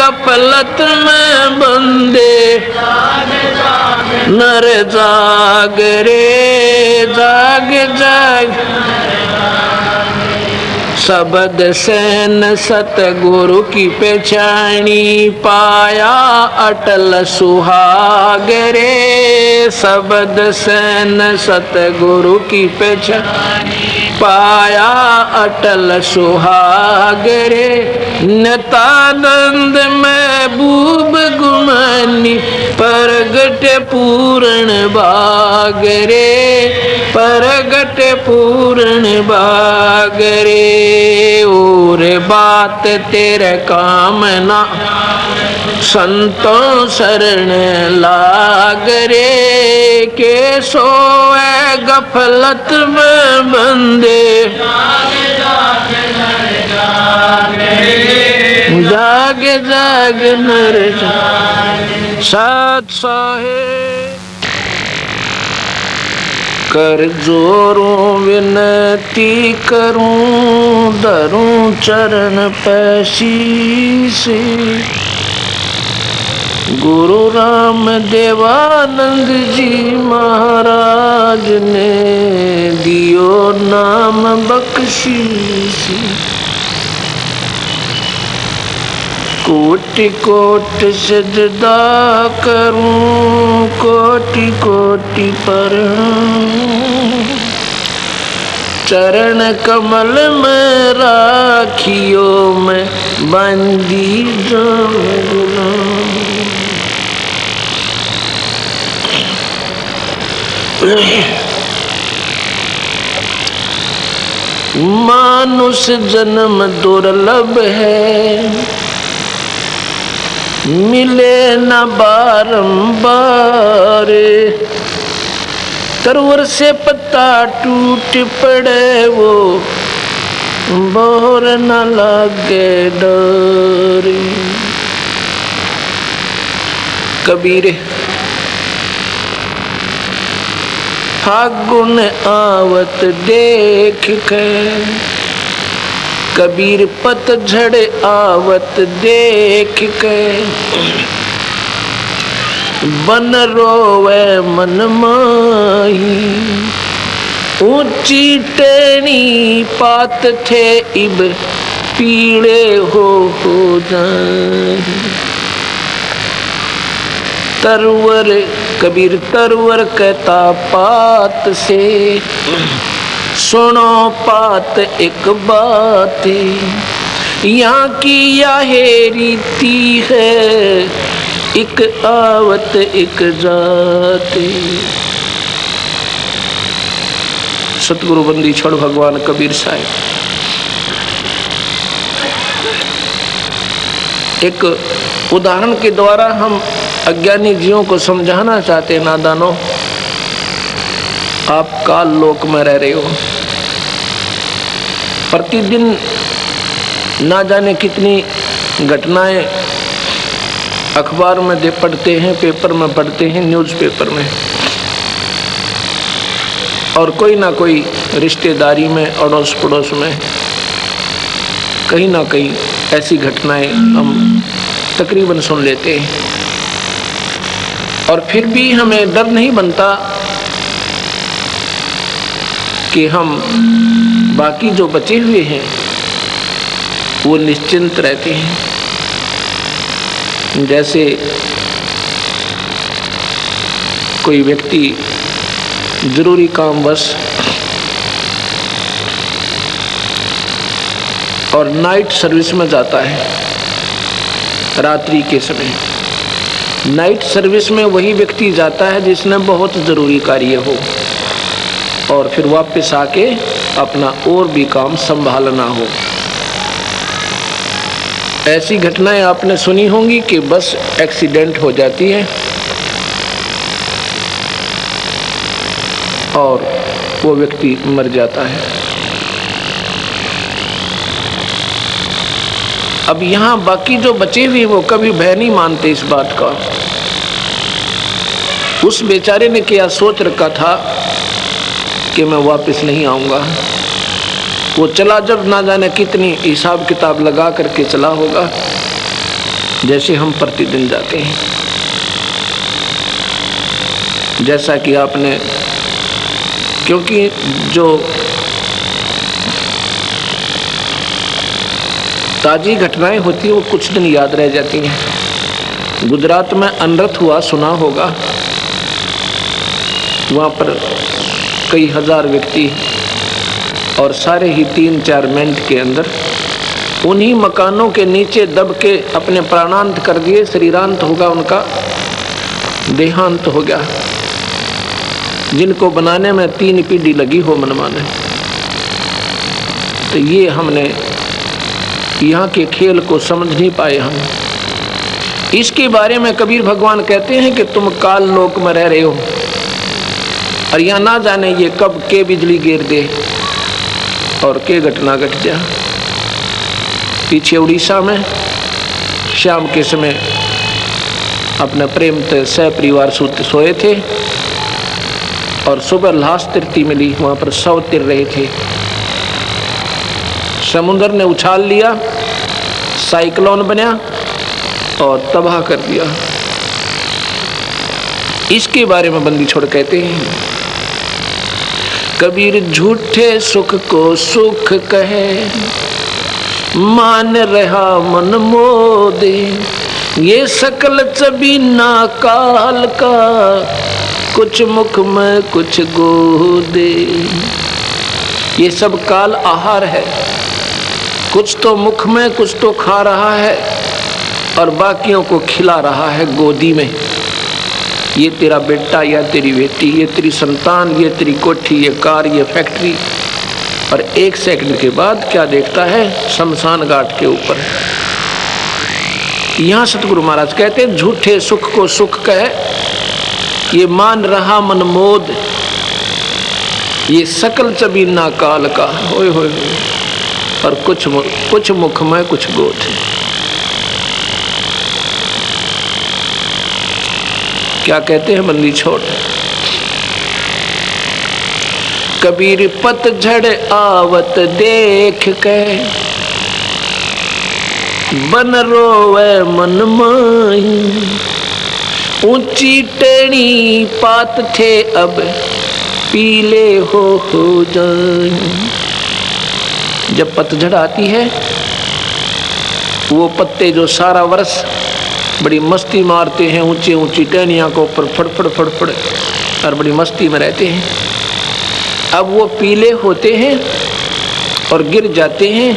गफलत में बंदे, नर जाग रे जाग जाग। शब्द सैन सतगुरु की पहचानी, पाया अटल सुहाग रे। शब्द सैन सतगुरु की पहचानी, पाया अटल सुहाग रे। नितानंद महबूब गुमानी, परगट पूर्ण भाग रे। परगट पूर्ण भाग रे। और बात तेरे काम ना, संतों शरण लाग रे। के सोए गफलत में बंदे, जाग जाग नर जाग। साथ साहेब कर जोरों विनती करूं, धरूं चरण पे शीश। गुरु राम देवानंद जी महाराज ने दियो नाम बख्शीश। कोटि कोटि सजदा करूं, कोटि कोटि प्रणाम। चरण कमल में राखियो मैं बंदी गुलाम। मानुष जन्म दुर्लभ है, मिले न बारंबार। तरवर से पत्ता टूट पड़े वो, बोर न लागे डर। कबीर फागुन आवत देख के, कबीर पतझड़ आवत देख के। बन रोवे मन माही, ऊंची टेनी पात थे इब पीड़े हो जाए। तरवर कबीर तरवर कहता पात से, सुनो पात एक बात। यहाँ की यह रीति है, एक आवत एक जाते। सतगुरु बंदी छोड़ भगवान कबीर साहब एक उदाहरण के द्वारा हम अज्ञानी जीवों को समझाना चाहते हैं। नादानों, आप काल लोक में रह रहे हो, प्रतिदिन ना जाने कितनी घटनाएं अखबार में पढ़ते हैं, पेपर में पढ़ते हैं, न्यूज़पेपर में, और कोई ना कोई रिश्तेदारी में, अड़ोस पड़ोस में कहीं ना कहीं ऐसी घटनाएं हम तकरीबन सुन लेते हैं। और फिर भी हमें डर नहीं बनता कि हम बाकी जो बचे हुए हैं वो निश्चिंत रहते हैं। जैसे कोई व्यक्ति जरूरी कामवश और नाइट सर्विस में जाता है, रात्रि के समय नाइट सर्विस में वही व्यक्ति जाता है जिसने बहुत ज़रूरी कार्य हो, और फिर वापस आके अपना और भी काम संभालना हो। ऐसी घटनाएं आपने सुनी होंगी कि बस एक्सीडेंट हो जाती है और वो व्यक्ति मर जाता है। अब यहाँ बाकी जो बचे हुए वो कभी भय नहीं मानते इस बात का। उस बेचारे ने क्या सोच रखा था कि मैं वापस नहीं आऊँगा। वो चला जब ना जाने कितनी हिसाब किताब लगा करके चला होगा, जैसे हम प्रतिदिन जाते हैं। जैसा कि आपने, क्योंकि जो ताजी घटनाएं होती हैं वो कुछ दिन याद रह जाती हैं। गुजरात में अनर्थ हुआ, सुना होगा। वहाँ पर कई हजार व्यक्ति और सारे ही 3-4 मिनट के अंदर उन्हीं मकानों के नीचे दब के अपने प्राणांत कर दिए। शरीरांत होगा, उनका देहांत हो गया। जिनको बनाने में 3 पीढ़ी लगी हो मनमाने। तो ये हमने यहाँ के खेल को समझ नहीं पाए हम। इसके बारे में कबीर भगवान कहते हैं कि तुम काल लोक में रह रहे हो और यहाँ ना जाने ये कब के बिजली गिर दे और के घटना घट जा। पीछे उड़ीसा में शाम के समय अपने प्रेम से सपरिवार सोए थे और सुबह लाश तिरती मिली। वहाँ पर 100 तिर रहे थे। समुद्र ने उछाल लिया, साइक्लोन बना और तबाह कर दिया। इसके बारे में बंदी छोड़ कहते हैं, कबीर झूठे सुख को सुख कहे, मान रहा मन मोदे, ये सकल चबीना काल का, कुछ मुख में कुछ गोदे। ये सब काल आहार है, कुछ तो मुख में कुछ तो खा रहा है और बाकियों को खिला रहा है गोदी में। ये तेरा बेटा या तेरी बेटी, ये तेरी संतान, ये तेरी कोठी, ये कार, ये फैक्ट्री। और 1 सेकंड के बाद क्या देखता है? शमशान घाट के ऊपर। यहाँ सतगुरु महाराज कहते हैं झूठे सुख को सुख कहे, ये मान रहा मन मोद, ये सकल चबीना काल का। होए होए और कुछ मुख में कुछ गोद। क्या कहते हैं बंदी छोड़? कबीर पतझड़ आवत देख के, बन रोवे मन माही, ऊंची टेढ़ी पात थे अब पीले हो जाए। जब पतझड़ आती है, वो पत्ते जो सारा वर्ष बड़ी मस्ती मारते हैं, ऊंची ऊंची टहनियाँ को ऊपर फड़फड़ फड़फड़ और बड़ी मस्ती में रहते हैं, अब वो पीले होते हैं और गिर जाते हैं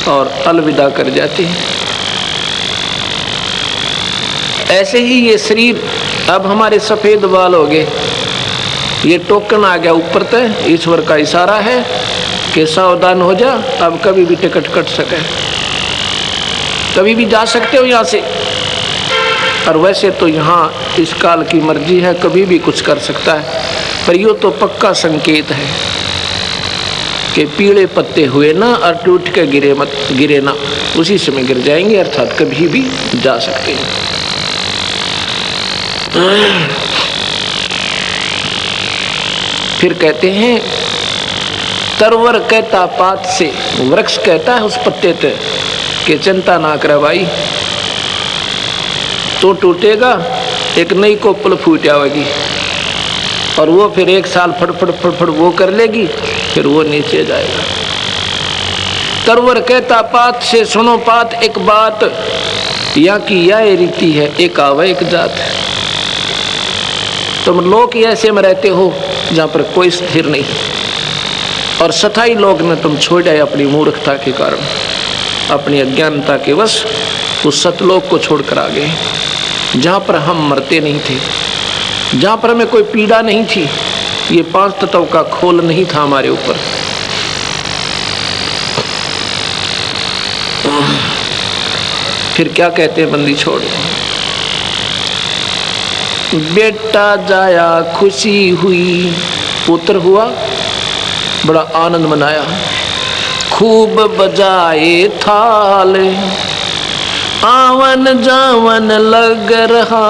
और अलविदा कर जाते हैं। ऐसे ही ये शरीर अब हमारे सफ़ेद बाल हो गए, ये टोकन आ गया ऊपर तक। ईश्वर का इशारा है कि सावधान हो जा, अब कभी भी टिकट कट सके, कभी भी जा सकते हो यहाँ से। और वैसे तो यहाँ इस काल की मर्जी है, कभी भी कुछ कर सकता है। पर यो तो पक्का संकेत है कि पीले पत्ते हुए ना और टूट के गिरे ना, उसी समय गिर जाएंगे, अर्थात कभी भी जा सकते हैं। फिर कहते हैं तरवर कहता पात से, वृक्ष कहता है उस पत्ते पे कि चिंता ना करे भाई, तो टूटेगा, एक नई कोपल फूट आवेगी और वो फिर 1 साल फड़फड़ फड़फड़ वो कर लेगी, फिर वो नीचे जाएगा। तरवर कहता पात से, सुनो पात एक बात, यहाँ की यह रीति है, एक आवे एक जात। तुम लोग ऐसे में रहते हो जहाँ पर कोई स्थिर नहीं, और सथाई लोग ने तुम छोड़ आए अपनी मूर्खता के कारण, अपनी अज्ञानता के वश उस सतलोक को छोड़कर आ गए, जहाँ पर हम मरते नहीं थे, जहाँ पर हमें कोई पीड़ा नहीं थी, ये 5 तत्व का खोल नहीं था हमारे ऊपर। फिर क्या कहते हैं बंदी छोड़, बेटा जाया खुशी हुई, पुत्र हुआ बड़ा आनंद मनाया, खूब बजाए थाल, आवन जावन लग रहा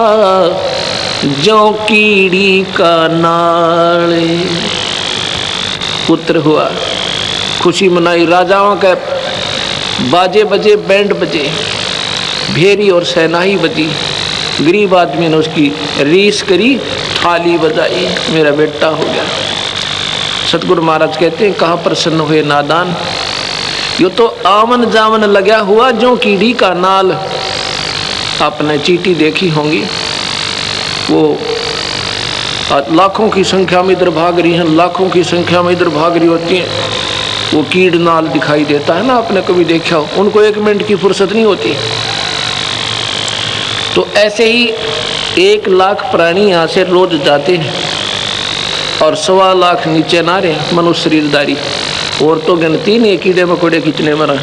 जो कीड़ी का नाल। पुत्र हुआ, खुशी मनाई, राजाओं के बाजे बजे, बैंड बजे, भेरी और सहनाई बजी। गरीब आदमी ने उसकी रीस करी, थाली बजाई, मेरा बेटा हो गया। सतगुरु महाराज कहते हैं कहाँ प्रसन्न हुए नादान, यो तो आवन जावन लगा हुआ जो कीड़ी का नाल। आपने चींटी देखी होंगी, वो लाखों की संख्या में इधर भाग रही हैं, लाखों की संख्या में इधर भाग रही होती हैं, वो कीड़ नाल दिखाई देता है ना, आपने कभी देखा हो? उनको 1 मिनट की फुर्सत नहीं होती। तो ऐसे ही 1 लाख प्राणी यहाँ से रोज जाते हैं और 1.25 लाख नीचे नारे मनुष्य शरीरधारी, और तो गिनती नहीं कीड़े मकोड़े कितने मरा।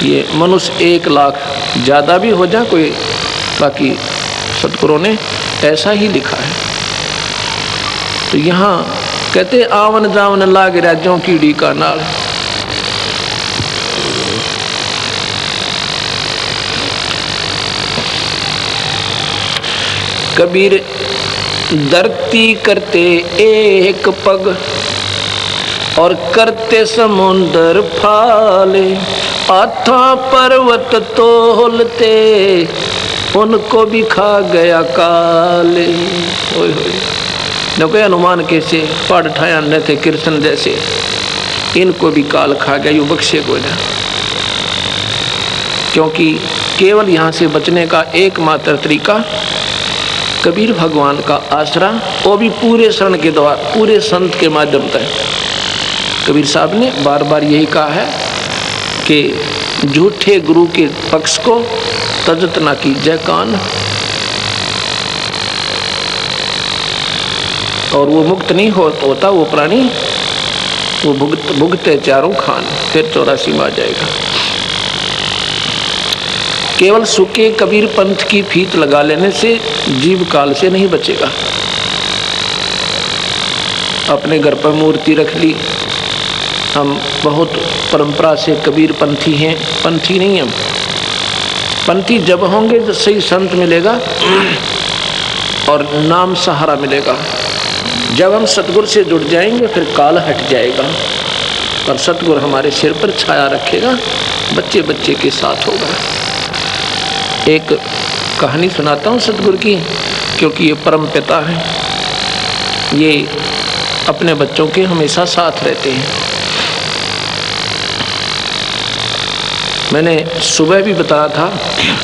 ये मनुष्य 1 लाख, ज़्यादा भी हो जाए कोई, बाकी सतगुरु ने ऐसा ही लिखा है। तो यहाँ कहते आवन जावन लाग राज्यों कीड़ी का नाल। कबीर धरती करते एक पग और करते समुंदर फाले, आथा पर्वत तोलते उनको भी खा गया काले। ओए होए, न कोई अनुमान कैसे पढ़ ठाया न थे कृष्ण जैसे, इनको भी काल खा गया, यू बख्शे को ना। क्योंकि केवल यहाँ से बचने का एकमात्र तरीका कबीर भगवान का आसरा, वो भी पूरे शरण के द्वारा, पूरे संत के माध्यम से। कबीर साहब ने बार बार यही कहा है कि झूठे गुरु के पक्ष को तजत ना कीजिए कान, और वो मुक्त नहीं होता वो प्राणी, वो भुगते चारों खान, फिर 84 में आ जाएगा। केवल सूखे कबीर पंथ की फीत लगा लेने से जीव काल से नहीं बचेगा। अपने घर पर मूर्ति रख ली, हम बहुत परंपरा से कबीर पंथी हैं, पंथी नहीं हम। पंथी जब होंगे तो सही संत मिलेगा और नाम सहारा मिलेगा। जब हम सतगुरु से जुड़ जाएंगे फिर काल हट जाएगा और सतगुरु हमारे सिर पर छाया रखेगा, बच्चे बच्चे के साथ होगा। एक कहानी सुनाता हूँ सतगुरु की, क्योंकि ये परम पिता है, ये अपने बच्चों के हमेशा साथ रहते हैं। मैंने सुबह भी बताया था,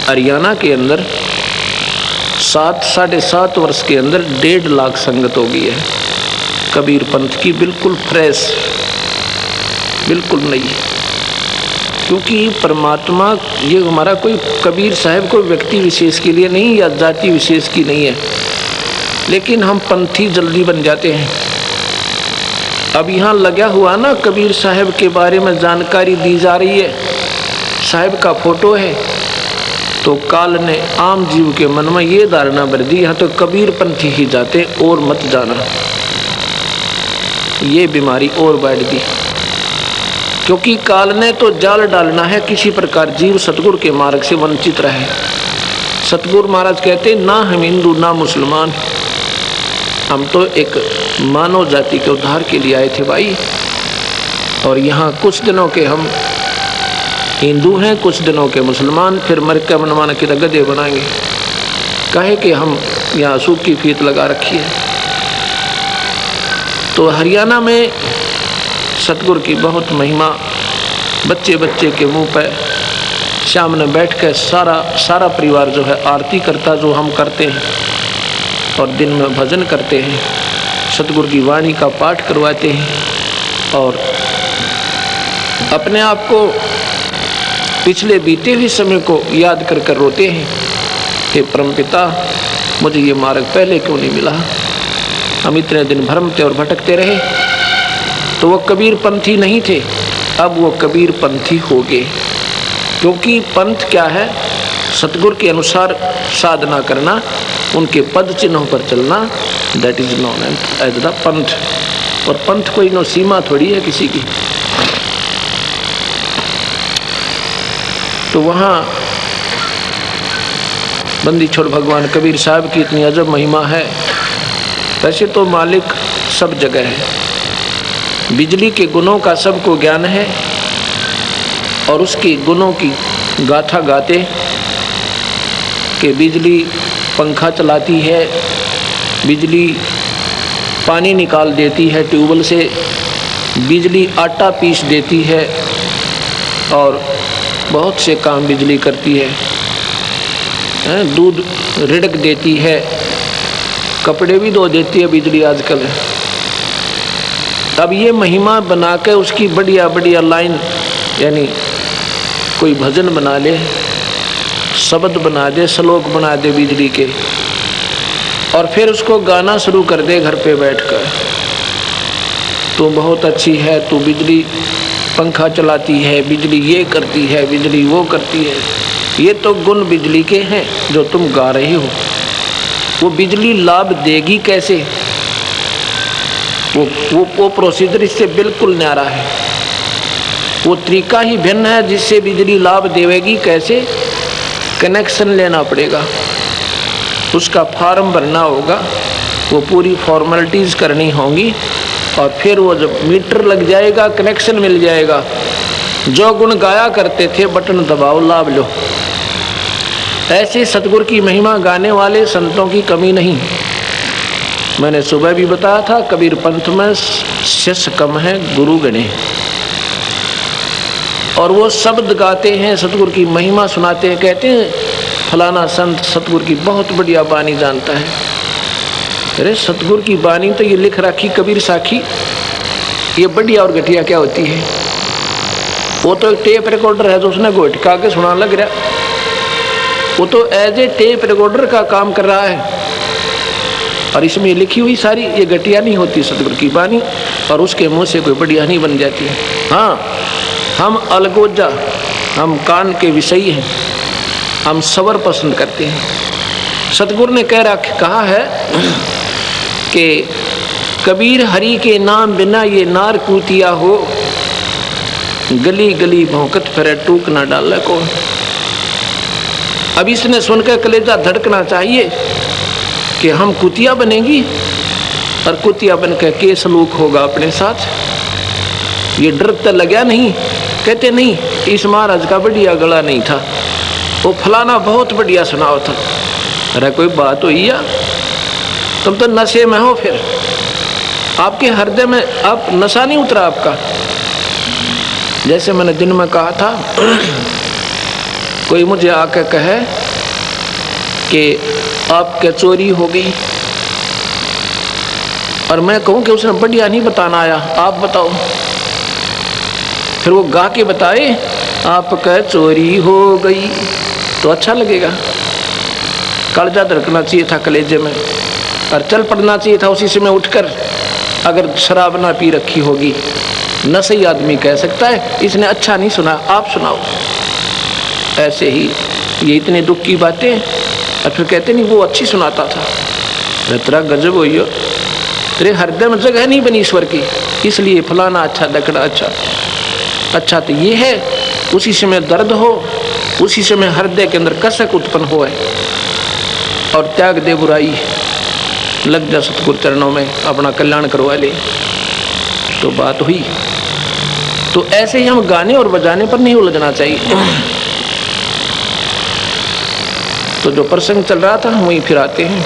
हरियाणा के अंदर 7-7.5 वर्ष के अंदर 1.5 लाख संगत हो गई है कबीर पंथ की, बिल्कुल फ्रेश, बिल्कुल नई। क्योंकि परमात्मा ये हमारा कोई कबीर साहब कोई व्यक्ति विशेष के लिए नहीं या जाति विशेष की नहीं है, लेकिन हम पंथी जल्दी बन जाते हैं। अब यहाँ लगा हुआ ना कबीर साहब के बारे में जानकारी दी जा रही है, साहब का फोटो है, तो काल ने आम जीव के मन में ये धारणा भर दी यहाँ तो कबीर पंथी ही जाते और मत जाना। ये बीमारी और बढ़ दी, क्योंकि काल ने तो जाल डालना है किसी प्रकार जीव सतगुरु के मार्ग से वंचित रहे। सतगुरु महाराज कहते ना हम हिंदू ना मुसलमान, हम तो एक मानव जाति के उद्धार के लिए आए थे भाई। और यहाँ कुछ दिनों के हम हिंदू हैं, कुछ दिनों के मुसलमान, फिर मर के मनमान के गधे बनाएंगे। कहे कि हम यहाँ सूख की फीत लगा रखी है। तो हरियाणा में सतगुरु की बहुत महिमा, बच्चे बच्चे के मुंह पर सामने बैठ कर सारा परिवार जो है आरती करता, जो हम करते हैं, और दिन में भजन करते हैं, सतगुरु की वाणी का पाठ करवाते हैं, और अपने आप को पिछले बीते हुए समय को याद कर कर रोते हैं, हे परमपिता मुझे ये मार्ग पहले क्यों नहीं मिला, हम इतने दिन भ्रमते और भटकते रहे। तो वो कबीर पंथी नहीं थे, अब वो कबीर पंथी हो गए। क्योंकि पंथ क्या है, सतगुरु के अनुसार साधना करना, उनके पद चिन्हों पर चलना, that is known as the panth. और पंथ कोई नो सीमा थोड़ी है किसी की। तो वहाँ बंदी छोड़ भगवान कबीर साहब की इतनी अजब महिमा है। वैसे तो मालिक सब जगह है, बिजली के गुणों का सबको ज्ञान है, और उसके गुणों की गाथा गाते कि बिजली पंखा चलाती है, बिजली पानी निकाल देती है ट्यूबवेल से, बिजली आटा पीस देती है और बहुत से काम बिजली करती है, दूध रिड़क देती है, कपड़े भी धो देती है बिजली आजकल। अब ये महिमा बना के उसकी बढ़िया बढ़िया लाइन, यानी कोई भजन बना ले, शब्द बना दे, श्लोक बना दे बिजली के, और फिर उसको गाना शुरू कर दे घर पे बैठकर, तू बहुत अच्छी है, तू बिजली पंखा चलाती है, बिजली ये करती है, बिजली वो करती है। ये तो गुण बिजली के हैं जो तुम गा रहे हो। वो बिजली लाभ देगी कैसे? वो प्रोसीजर इससे बिल्कुल न्यारा है। वो तरीका ही भिन्न है जिससे बिजली लाभ देवेगी कैसे। कनेक्शन लेना पड़ेगा, उसका फॉर्म भरना होगा, वो पूरी फॉर्मेलिटीज़ करनी होंगी, और फिर वो जब मीटर लग जाएगा, कनेक्शन मिल जाएगा। जो गुण गाया करते थे बटन दबाओ लाभ लो। ऐसे सतगुरु की महिमा गाने वाले संतों की कमी नहीं। मैंने सुबह भी बताया था, कबीर पंथ में शिष्य कम है, गुरु गणे। और वो शब्द गाते हैं, सतगुरु की महिमा सुनाते हैं, कहते हैं फलाना संत सतगुरु की बहुत बढ़िया बानी जानता है। अरे सतगुरु की बानी तो ये लिख रखी कबीर साखी, ये बढ़िया और घटिया क्या होती है? वो तो एक टेप रिकॉर्डर है जो उसने घोटका के सुना लग रहा, वो तो एज ए टेप रिकॉर्डर का काम कर रहा है। और इसमें लिखी हुई सारी ये घटिया नहीं होती सतगुरु की बानी, और उसके मुंह से कोई बढ़िया नहीं बन जाती है। हाँ, हम अलगोजा, हम कान के विषयी हैं, हम सवर पसंद करते हैं। सतगुरु ने कहा है कि कबीर हरि के नाम बिना ये नार कूतिया हो, गली गली भौंकत फिरे टूक ना डाले को। अब इसने सुनकर कलेजा धड़कना चाहिए कि हम कुतिया बनेंगी, और कुतिया बनकर के सलूक होगा अपने साथ। ये डर तो लगा नहीं? कहते नहीं, इस महाराज का बढ़िया गला नहीं था, वो फलाना बहुत बढ़िया सुनाओ था। अरे कोई बात हुई या? तुम तो नशे में हो, फिर आपके हृदय में आप नशा नहीं उतरा आपका। जैसे मैंने दिन में कहा था, कोई मुझे आकर कहे कि आपके चोरी हो गई, और मैं कहूँ कि उसने बढ़िया नहीं बताना आया, आप बताओ। फिर वो गा के बताए आपका चोरी हो गई, तो अच्छा लगेगा। कलेजा धड़कना चाहिए था कलेजे में, और चल पड़ना चाहिए था उसी समय उठकर। अगर शराब ना पी रखी होगी, न सही आदमी कह सकता है इसने अच्छा नहीं सुना, आप सुनाओ। ऐसे ही ये इतने दुख की बातें, और फिर कहते नहीं वो अच्छी सुनाता था। तेरा गजब हो, तेरे हृदय में जगह नहीं बनी ईश्वर की, इसलिए फलाना अच्छा दकड़ा अच्छा तो ये है। उसी समय दर्द हो, उसी समय हृदय के अंदर कसक उत्पन्न हो, और त्याग दे बुराई, लग जा सतगुरु चरणों में, अपना कल्याण करवा ले, तो बात हुई। तो ऐसे ही हम गाने और बजाने पर नहीं उलझना चाहिए। तो जो प्रसंग चल रहा था हम वहीं फिर आते हैं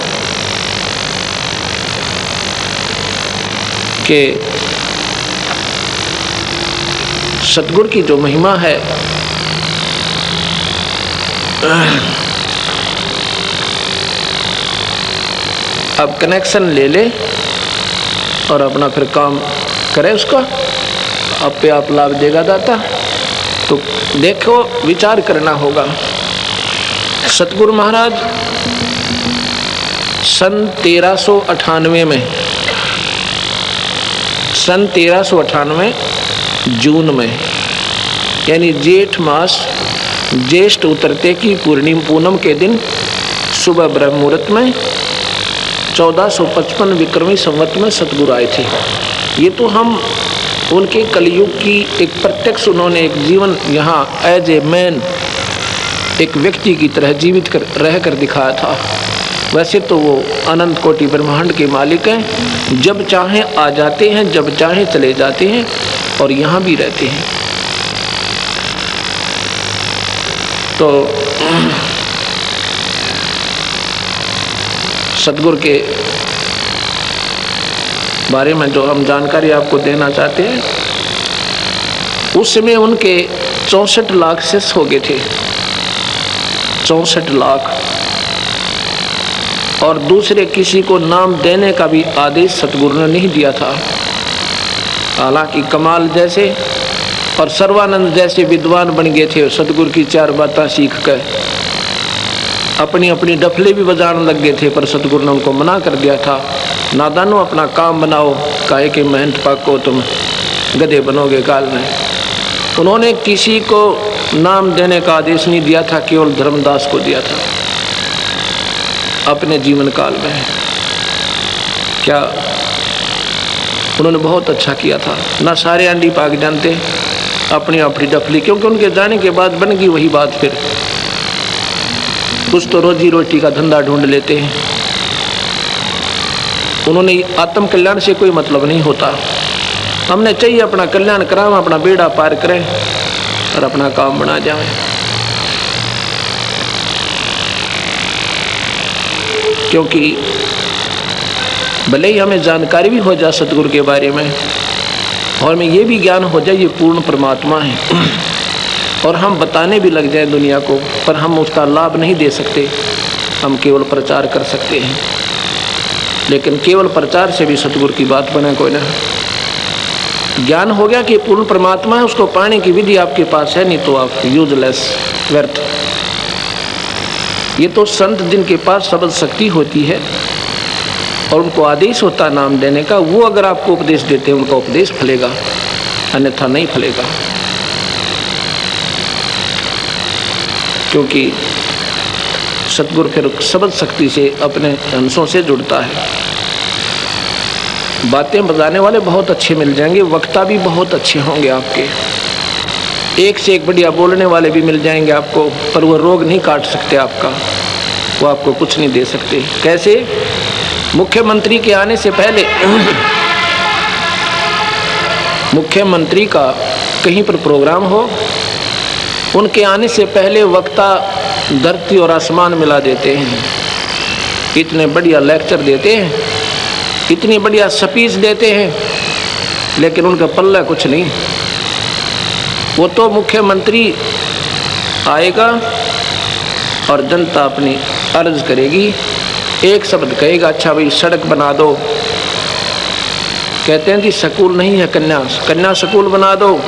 कि सतगुरु की जो महिमा है, अब कनेक्शन ले ले और अपना फिर काम करे, उसका आप पे आप लाभ देगा दाता। तो देखो, विचार करना होगा। सतगुरु महाराज सन 1398 जून में, यानी जेठ मास, ज्येष्ठ उतरते की पूनम के दिन सुबह ब्रह्म मुहूर्त में 1455 विक्रमी संवत में सतगुरु आए थे। ये तो हम उनके कलयुग की एक प्रत्यक्ष, उन्होंने एक जीवन यहाँ एज ए मैन, एक व्यक्ति की तरह जीवित रह कर दिखाया था। वैसे तो वो अनंत कोटि ब्रह्मांड के मालिक हैं, जब चाहें आ जाते हैं, जब चाहें चले जाते हैं, और यहाँ भी रहते हैं। तो सतगुरु के बारे में जो हम जानकारी आपको देना चाहते हैं, उस समय उनके 64 लाख शिष्य हो गए थे, 64 लाख। और दूसरे किसी को नाम देने का भी आदेश सतगुरु ने नहीं दिया था। हालांकि कमाल जैसे और सर्वानंद जैसे विद्वान बन गए थे, सतगुरु की 4 बातें सीख कर अपनी अपनी डफले भी बजाने लग गए थे, पर सतगुरु ने उनको मना कर दिया था, नादानो अपना काम बनाओ, काहे के महंत पाको तुम गधे बनोगे काल में। उन्होंने किसी को नाम देने का आदेश नहीं दिया था, केवल धर्मदास को दिया था अपने जीवन काल में। क्या उन्होंने बहुत अच्छा किया था। ना सारे अंडी पाक जानते अपनी अपनी डफली, क्योंकि उनके जाने के बाद बन गई वही बात। फिर कुछ तो रोजी रोटी का धंधा ढूंढ लेते हैं। उन्होंने आत्म कल्याण से कोई मतलब नहीं होता, हमने चाहिए अपना कल्याण कराएं, अपना बेड़ा पार करें और अपना काम बना जाएं। क्योंकि भले ही हमें जानकारी भी हो जाए सतगुरु के बारे में और हमें ये भी ज्ञान हो जाए ये पूर्ण परमात्मा है और हम बताने भी लग जाएं दुनिया को, पर हम उसका लाभ नहीं दे सकते, हम केवल प्रचार कर सकते हैं। लेकिन केवल प्रचार से भी सतगुरु की बात बने कोई ना। ज्ञान हो गया कि पूर्ण परमात्मा है, उसको पाने की विधि आपके पास है, नहीं तो आप यूजलेस, व्यर्थ। ये तो संत जिनके पास शब्द शक्ति होती है और उनको आदेश होता नाम देने का, वो अगर आपको उपदेश देते हैं उनका उपदेश फलेगा, अन्यथा नहीं फलेगा। क्योंकि सतगुरु फिर शब्द शक्ति से अपने अंशों से जुड़ता है। बातें बताने वाले बहुत अच्छे मिल जाएंगे, वक्ता भी बहुत अच्छे होंगे आपके, एक से एक बढ़िया बोलने वाले भी मिल जाएंगे आपको, पर वो रोग नहीं काट सकते आपका, वो आपको कुछ नहीं दे सकते। कैसे? मुख्यमंत्री के आने से पहले मुख्यमंत्री का कहीं पर प्रोग्राम हो, उनके आने से पहले वक्ता धरती और आसमान मिला देते हैं, इतने बढ़िया लेक्चर देते हैं, इतनी बढ़िया स्पीच देते हैं, लेकिन उनका पल्ला कुछ नहीं। वो तो मुख्यमंत्री आएगा और जनता अपनी अर्ज करेगी, एक शब्द कहेगा, अच्छा भाई सड़क बना दो, कहते हैं कि स्कूल नहीं है कन्या स्कूल बना दो,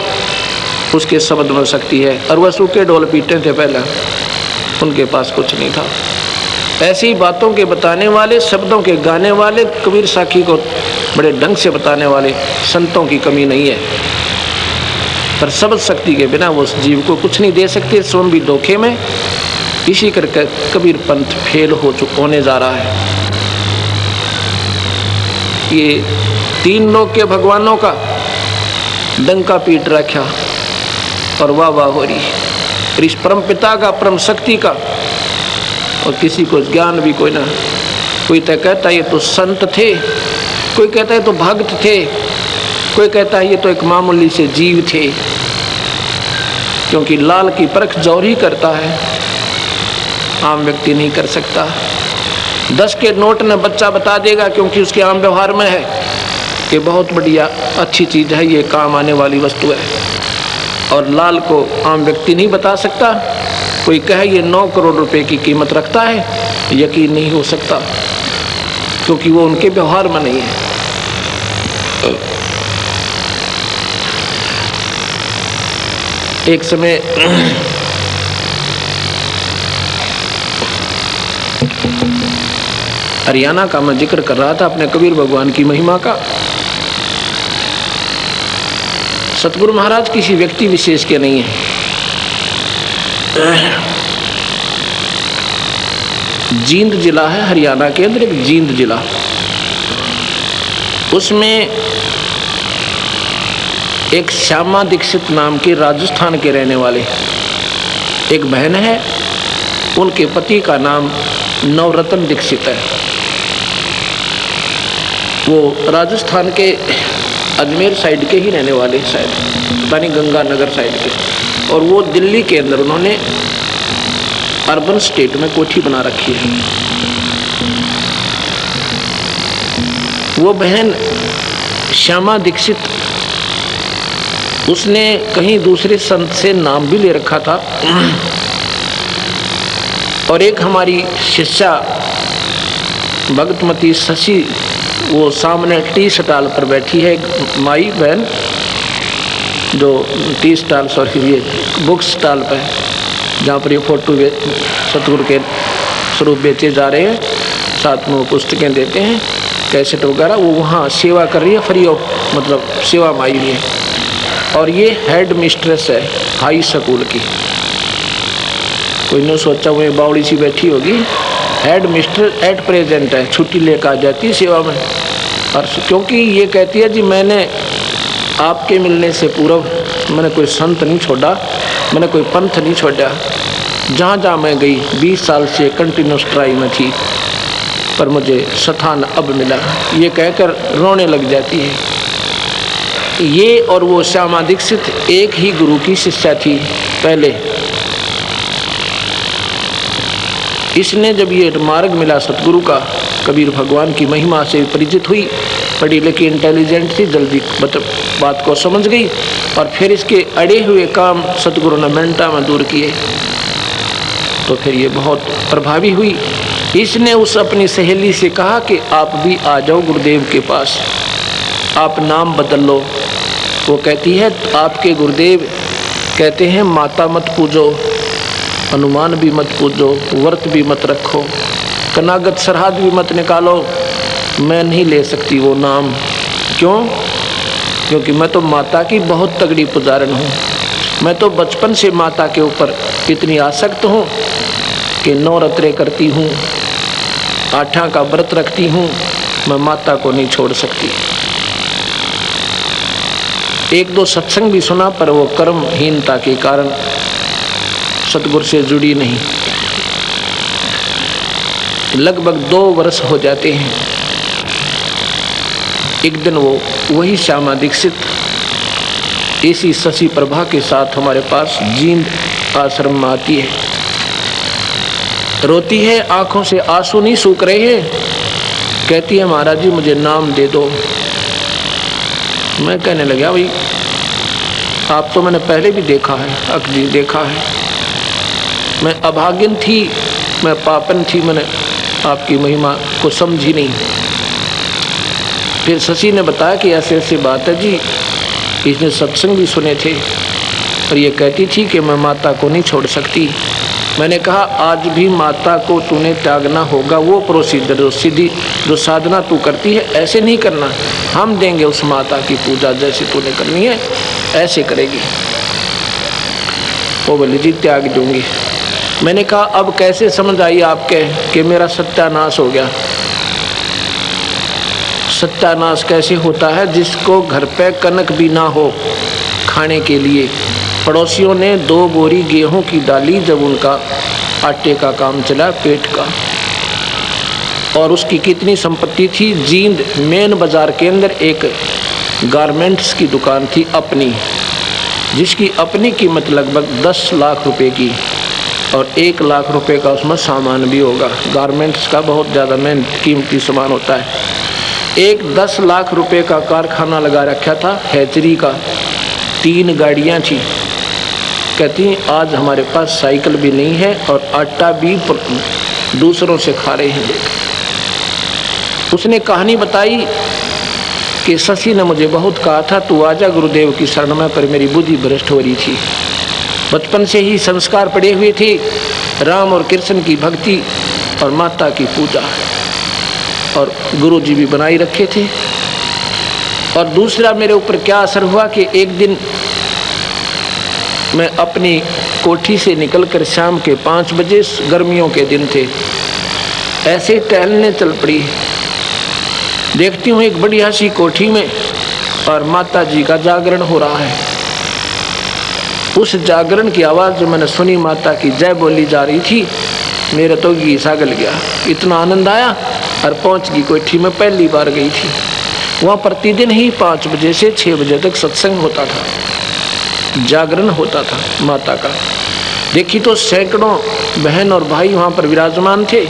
उसके शब्द में शक्ति है। और वह सूखे ढोल पीटे थे पहले, उनके पास कुछ नहीं था। ऐसी बातों के बताने वाले, शब्दों के गाने वाले, कबीर साखी को बड़े ढंग से बताने वाले संतों की कमी नहीं है, पर शब्द शक्ति के बिना वो जीव को कुछ नहीं दे सकते। स्वयं भी धोखे में, इसी करके कबीर पंथ फेल होने जा रहा है। ये 3 लोक के भगवानों का डंका पीट रखा और वाह वाह हो रही, इस परम पिता का, परम शक्ति का, और किसी को ज्ञान भी कोई ना। कोई तो कहता है ये तो संत थे, कोई कहता है तो भक्त थे, कोई कहता है ये तो एक मामूली से जीव थे। क्योंकि लाल की परख जौहरी करता है, आम व्यक्ति नहीं कर सकता। 10 के नोट में बच्चा बता देगा, क्योंकि उसके आम व्यवहार में है कि बहुत बढ़िया अच्छी चीज़ है, ये काम आने वाली वस्तु है। और लाल को आम व्यक्ति नहीं बता सकता। कोई कहे ये 9 करोड़ रुपए की कीमत रखता है, यकीन नहीं हो सकता, क्योंकि वो उनके व्यवहार में नहीं है। एक समय हरियाणा का मैं जिक्र कर रहा था अपने कबीर भगवान की महिमा का। सतगुरु महाराज किसी व्यक्ति विशेष के नहीं है। जींद जिला है हरियाणा के अंदर, एक जींद जिला, उसमें एक श्यामा दीक्षित नाम के राजस्थान के रहने वाले एक बहन है, उनके पति का नाम नवरत्न दीक्षित है। वो राजस्थान के अजमेर साइड के ही रहने वाले, शायद पता नहीं गंगानगर साइड के। और वो दिल्ली के अंदर उन्होंने अर्बन स्टेट में कोठी बना रखी है। वो बहन श्यामा दीक्षित, उसने कहीं दूसरे संत से नाम भी ले रखा था। और एक हमारी शिष्या भगतमती शशि, वो सामने टी स्टॉल पर बैठी है, माई बहन जो टी स्टॉल ये बुक स्टॉल पर, जहाँ पर ये फोटो सतगुरु के स्वरूप बेचे जा रहे हैं, साथ में वो पुस्तकें देते हैं, कैसेट वगैरह, वो वहाँ सेवा कर रही है फ्री ऑफ, मतलब सेवा माई है। और ये हेड मिस्ट्रेस है हाई स्कूल की। कोई ने सोचा वो बावड़ी सी बैठी होगी, हेड मिस्ट्रेस एट प्रेजेंट है, छुट्टी लेकर आ जाती है सेवा में। और क्योंकि ये कहती है जी मैंने आपके मिलने से पूर्व मैंने कोई संत नहीं छोड़ा, मैंने कोई पंथ नहीं छोड़ा, जहाँ जहाँ मैं गई 20 साल से कंटिन्यूस ट्राई में थी, पर मुझे स्थान अब मिला, ये कहकर रोने लग जाती है। ये और वो श्यामा दीक्षित एक ही गुरु की शिष्या थी पहले। इसने जब ये मार्ग मिला सतगुरु का, कबीर भगवान की महिमा से परिचित हुई, पढ़ी लिखी इंटेलिजेंट थी, जल्दी बात को समझ गई, और फिर इसके अड़े हुए काम सतगुरु ने मिनटा में दूर किए, तो फिर ये बहुत प्रभावी हुई। इसने उस अपनी सहेली से कहा कि आप भी आ जाओ गुरुदेव के पास, आप नाम बदल लो। वो कहती है आपके गुरुदेव कहते हैं माता मत पूजो, हनुमान भी मत पूजो, व्रत भी मत रखो, कनागत सरहद भी मत निकालो, मैं नहीं ले सकती वो नाम। क्यों? क्योंकि मैं तो माता की बहुत तगड़ी पुजारन हूँ, मैं तो बचपन से माता के ऊपर इतनी आसक्त हूँ कि नवरात्रे करती हूँ, आठा का व्रत रखती हूँ, मैं माता को नहीं छोड़ सकती। एक दो सत्संग भी सुना, पर वो कर्महीनता के कारण सतगुरु से जुड़ी नहीं। लगभग 2 वर्ष हो जाते हैं। एक दिन वो वही श्यामा दीक्षित इसी शशि प्रभा के साथ हमारे पास जींद आश्रम में आती है, रोती है, आंखों से आंसू नहीं सूख रहे हैं, कहती है महाराज जी मुझे नाम दे दो। मैं कहने लगा भाई आप तो मैंने पहले भी देखा है, अक्सर देखा है, मैं अभागिन थी, मैं पापन थी, मैंने आपकी महिमा को समझी नहीं। फिर शशि ने बताया कि ऐसे ऐसी बात है जी, इसने सत्संग भी सुने थे, और ये कहती थी कि मैं माता को नहीं छोड़ सकती। मैंने कहा आज भी माता को तूने त्यागना होगा, वो प्रोसीजर जो सीधी जो साधना तू करती है ऐसे नहीं करना, हम देंगे उस माता की पूजा जैसे तूने करनी है ऐसे करेगी। वो बोली जी त्याग दूंगी। मैंने कहा अब कैसे समझ आई आपके कि मेरा सत्यानाश हो गया? सत्यानाश कैसे होता है? जिसको घर पे कनक भी ना हो खाने के लिए, पड़ोसियों ने 2 बोरी गेहूं की डाली, जब उनका आटे का काम चला पेट का, और उसकी कितनी संपत्ति थी। जींद मेन बाजार के अंदर एक गारमेंट्स की दुकान थी अपनी, जिसकी अपनी कीमत लगभग 10 लाख रुपए की, और 1 लाख रुपए का उसमें सामान भी होगा। गारमेंट्स का बहुत ज़्यादा मेन कीमती सामान होता है। एक 10 लाख रुपए का कारखाना लगा रखा था हैचरी का, 3 गाड़ियाँ थी। कहती आज हमारे पास साइकिल भी नहीं है और आटा भी दूसरों से खा रहे हैं। उसने कहानी बताई कि शशि ने मुझे बहुत कहा था तू आजा गुरुदेव की शरण में, पर मेरी बुद्धि भ्रष्ट हो रही थी। बचपन से ही संस्कार पड़े हुए थे, राम और कृष्ण की भक्ति और माता की पूजा, और गुरु जी भी बनाई रखे थे। और दूसरा मेरे ऊपर क्या असर हुआ कि एक दिन मैं अपनी कोठी से निकलकर शाम के 5 बजे, गर्मियों के दिन थे, ऐसे टहलने चल पड़ी। देखती हूँ एक बढ़िया सी कोठी में और माता जी का जागरण हो रहा है। उस जागरण की आवाज़ जो मैंने सुनी, माता की जय बोली जा रही थी, मेरा तो गीसा गल गया, इतना आनंद आया। और पहुँच गई कोठी में, पहली बार गई थी वहाँ। प्रतिदिन ही 5 बजे से 6 बजे तक सत्संग होता था, जागरण होता था माता का। देखी तो सैकड़ों बहन और भाई वहाँ पर विराजमान थे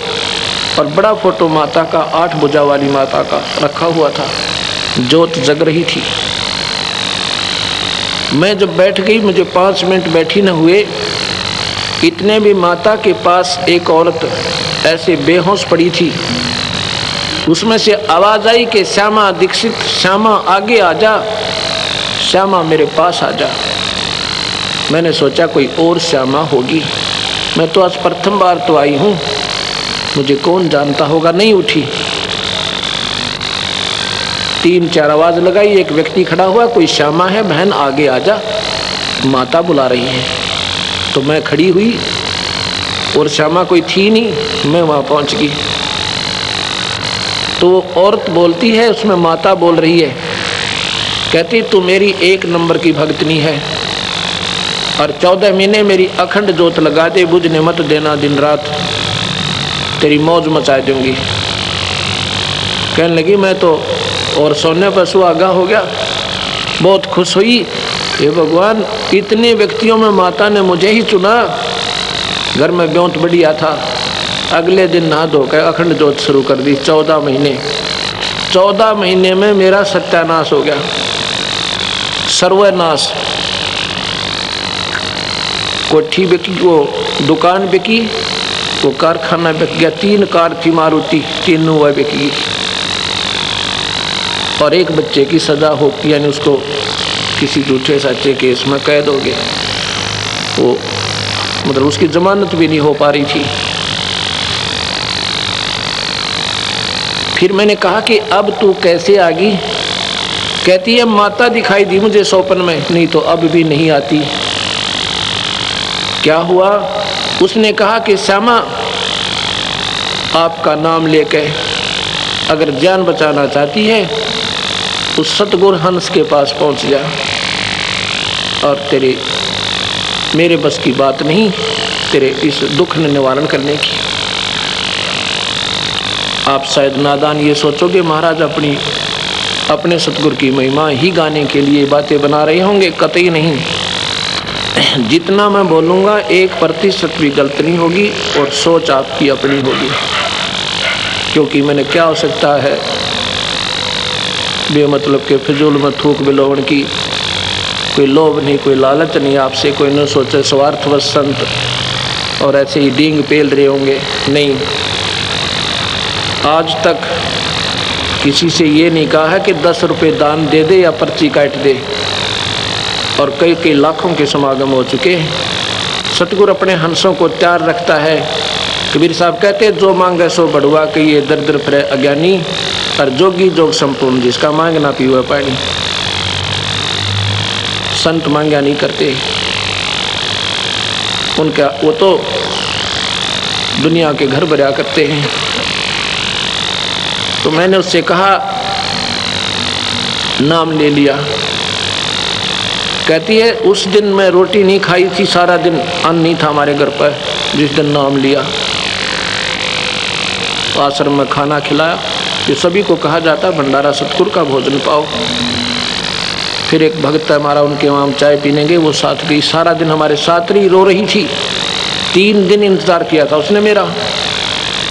और बड़ा फोटो माता का, 8 भुजा वाली माता का रखा हुआ था, ज्योत जग रही थी। मैं जब बैठ गई, मुझे 5 मिनट बैठी न हुए, इतने भी माता के पास एक औरत ऐसे बेहोश पड़ी थी। उसमें से आवाज आई कि श्यामा दीक्षित, श्यामा आगे आ जा, श्यामा मेरे पास आ जा। मैंने सोचा कोई और श्यामा होगी, मैं तो आज प्रथम बार तो आई हूँ, मुझे कौन जानता होगा। नहीं उठी। 3-4 आवाज लगाई, एक व्यक्ति खड़ा हुआ, कोई श्यामा है बहन आगे आ जा, माता बुला रही है। तो मैं खड़ी हुई और श्यामा कोई थी नहीं, मैं वहाँ पहुँच गई। तो औरत बोलती है, उसमें माता बोल रही है, कहती तू मेरी 1 नंबर की भक्तनी है और 14 महीने मेरी अखंड जोत लगा दे, बुझने मत देना दिन रात, तेरी मौज मचा दूंगी। कहने लगी मैं तो और सोने पर सुहागा हो गया, बहुत खुश हुई। हे भगवान, इतने व्यक्तियों में माता ने मुझे ही चुना। घर में ब्योंत बढ़िया था, अगले दिन नहा धोकर अखंड जोत शुरू कर दी। 14 महीने में मेरा सत्यानाश हो गया, सर्वनाश। कोठी बिकी, वो दुकान बिकी, वो कारखाना बिक गया। 3 कार थी मारुति, तीनों वह बिकी और एक बच्चे की सजा हो, यानी उसको किसी झूठे सच्चे केस में कैद हो गए। वो मतलब उसकी जमानत भी नहीं हो पा रही थी। फिर मैंने कहा कि अब तू कैसे आ गई? कहती है माता दिखाई दी मुझे स्वप्न में, नहीं तो अब भी नहीं आती। क्या हुआ? उसने कहा कि श्यामा आपका नाम लेकर अगर जान बचाना चाहती है उस सतगुरु हंस के पास पहुंच जा, और तेरे मेरे बस की बात नहीं तेरे इस दुख ने निवारण करने की। आप शायद नादान ये सोचोगे महाराज अपने सतगुरु की महिमा ही गाने के लिए बातें बना रहे होंगे। कतई नहीं, जितना मैं बोलूँगा 1% भी गलत नहीं होगी और सोच आपकी अपनी होगी। क्योंकि मैंने क्या हो सकता है बेमतलब के फिजूल में थूक बिलोवन की, कोई लोभ नहीं, कोई लालच नहीं आपसे, कोई न सोचे स्वार्थवश संत और ऐसे ही डींग पेल रहे होंगे। नहीं, आज तक किसी से ये नहीं कहा है कि 10 रुपये दान दे दे या पर्ची काट दे, और कई लाखों के समागम हो चुके हैं। सतगुरु अपने हंसों को तैयार रखता है। कबीर साहब कहते जो मांगे सो बढ़ुआ, कि ये दर दर फिरे अज्ञानी, और जोगी जोग संपूर्ण जिसका मांग ना पीवे पानी। संत मांगा नहीं करते, उनका वो तो दुनिया के घर भरा करते हैं। तो मैंने उससे कहा, नाम ले लिया। कहती है उस दिन मैं रोटी नहीं खाई थी, सारा दिन अन्न नहीं था हमारे घर पर, जिस दिन नाम लिया। आश्रम में खाना खिलाया, ये सभी को कहा जाता है भंडारा सतगुरु का भोजन पाओ। फिर एक भक्त है हमारा, उनके वहाँ हम चाय पीने गए, वो साथ गई। सारा दिन हमारे साथ रही, रो रही थी। 3 दिन इंतजार किया था उसने मेरा,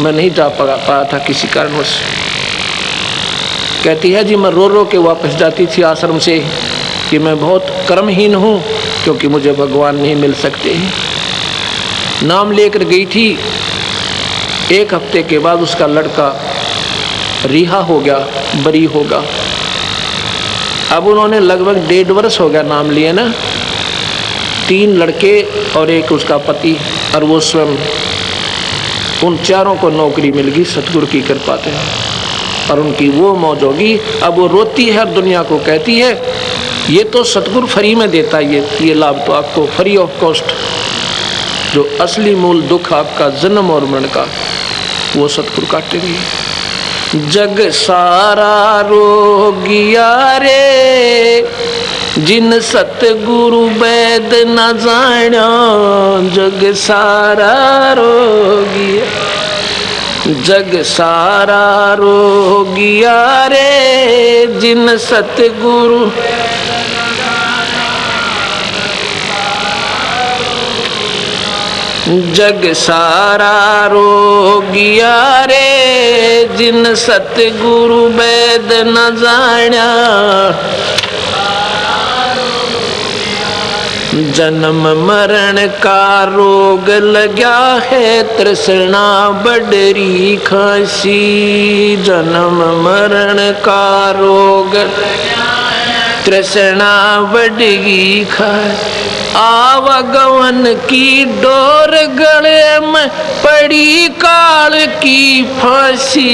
मैं नहीं जा पाया था किसी कारणवश। कहती है जी मैं रो रो के वापस जाती थी आश्रम से कि मैं बहुत कर्महीन हूँ, क्योंकि मुझे भगवान नहीं मिल सकते। नाम लेकर गई थी। 1 हफ्ते के बाद उसका लड़का रिहा हो गया, बरी होगा। अब उन्होंने लगभग 1.5 वर्ष हो गया नाम लिए ना। 3 लड़के और एक उसका पति और वो स्वयं, उन चारों को नौकरी मिल गई सतगुरु की कृपा से, और उनकी वो मौज होगी। अब वो रोती है और दुनिया को कहती है ये तो सतगुरु फ्री में देता है, ये लाभ तो आपको फ्री ऑफ कॉस्ट। जो असली मूल दुख आपका जन्म और मरण का, वो सतगुरु काटेंगे। जग सारा रोगिया रे, जिन सतगुरु वैद न जाना। जग सारा रोगिया, जग सारा रोगिया रे, जिन सतगुरु जग सारा रोगिया रे, जिन सतगुरु वेद न जाण्या। जन्म मरण का रोग लग्या है, तृष्णा बडरी खांसी। जन्म मरण का रोग, तृष्णा बडगी खांसी। आवागमन की डोर गले में पड़ी, काल की फांसी।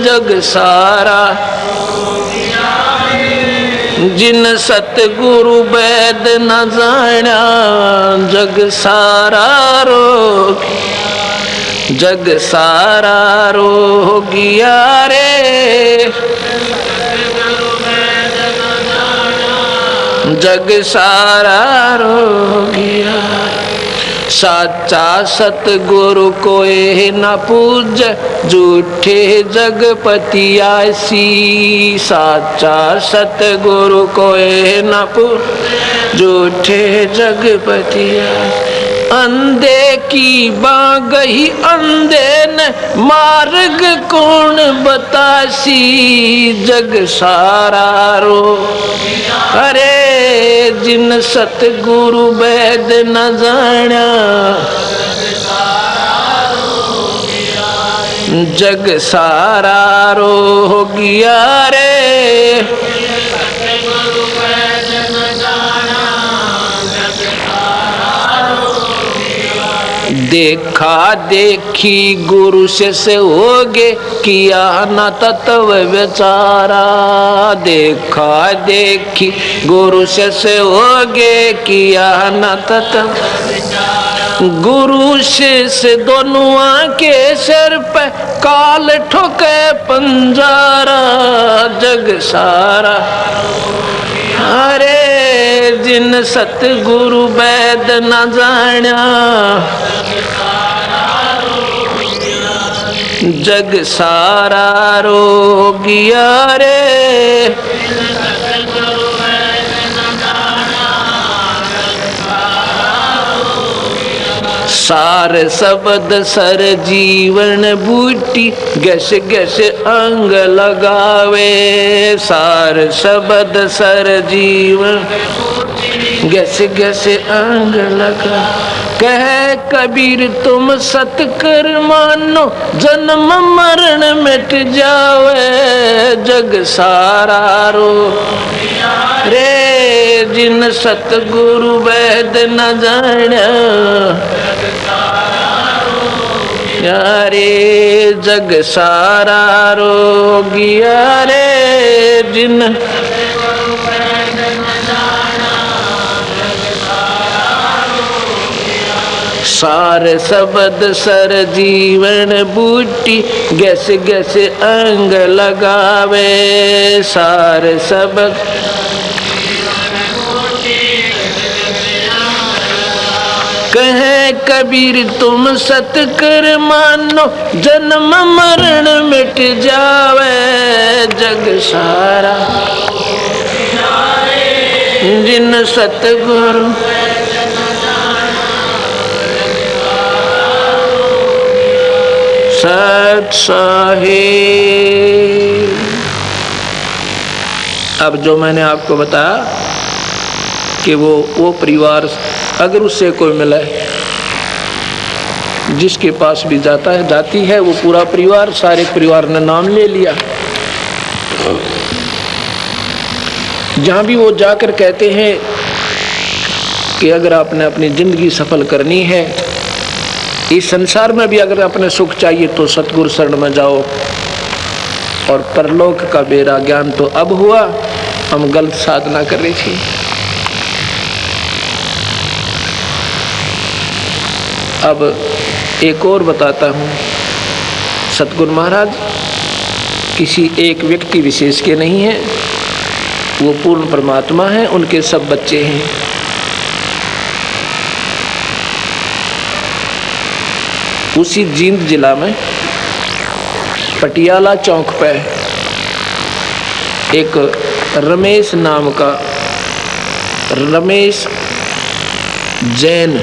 जग सारा जिन सतगुरु वेद न जाण्या। जग सारा रोग, जग सारा रोगिया रे, जग सारा रोगिया। साचा सतगुरु कोई न पूज, झूठे जगपतियासी। साचा सतगुरु कोई न पूज, झूठे जगपतियासी। अंधे की बागही अंधे न मार्ग कौन बतासी। जग सारा रो, अरे जिन सतगुरु वेद न जाण्या। जग सारा रोगिया रे, देखा देखी गुरु से होगे, किया न तत्व विचारा। देखा देखी गुरु से होगे, किया न तत्व। गुरु शिष्य दोनों के सिर पे काल ठोके पंजारा। जग सारा, अरे जिन सतगुरु वेद न जाण्या। जग सारा रोगिया रे, सार शब्द सर जीवन बूटी, गैस गैस अंग लगावे। सार शब्द सर जीवन, गैस गैस अंग लगा। कहे कबीर तुम सतकर मानो, जन्म मरण मिट जावे। जग सारा रो रे, जिन सतगुरु वेद न जाण्या। यारे जग सारा रोगिया रे, जिन सार शब्द सर जीवन बूटी, गैस गैस अंग लगावे। सार शब्द कहे कबीर तुम सतकर मानो, जन्म मरण मिट जावे। जग सारा जिन सतगुरु, सत साहिब। अब जो मैंने आपको बताया कि वो परिवार अगर उससे कोई मिला है, जिसके पास भी जाता है जाती है वो पूरा परिवार, सारे परिवार ने नाम ले लिया। जहाँ भी वो जाकर कहते हैं कि अगर आपने अपनी जिंदगी सफल करनी है, इस संसार में भी अगर अपने सुख चाहिए तो सतगुरु शरण में जाओ। और परलोक का बेरा ज्ञान तो अब हुआ, हम गलत साधना कर रही थी। अब एक और बताता हूँ। सतगुरु महाराज किसी एक व्यक्ति विशेष के नहीं हैं, वो पूर्ण परमात्मा हैं, उनके सब बच्चे हैं। उसी जींद जिला में पटियाला चौक पे एक रमेश नाम का, रमेश जैन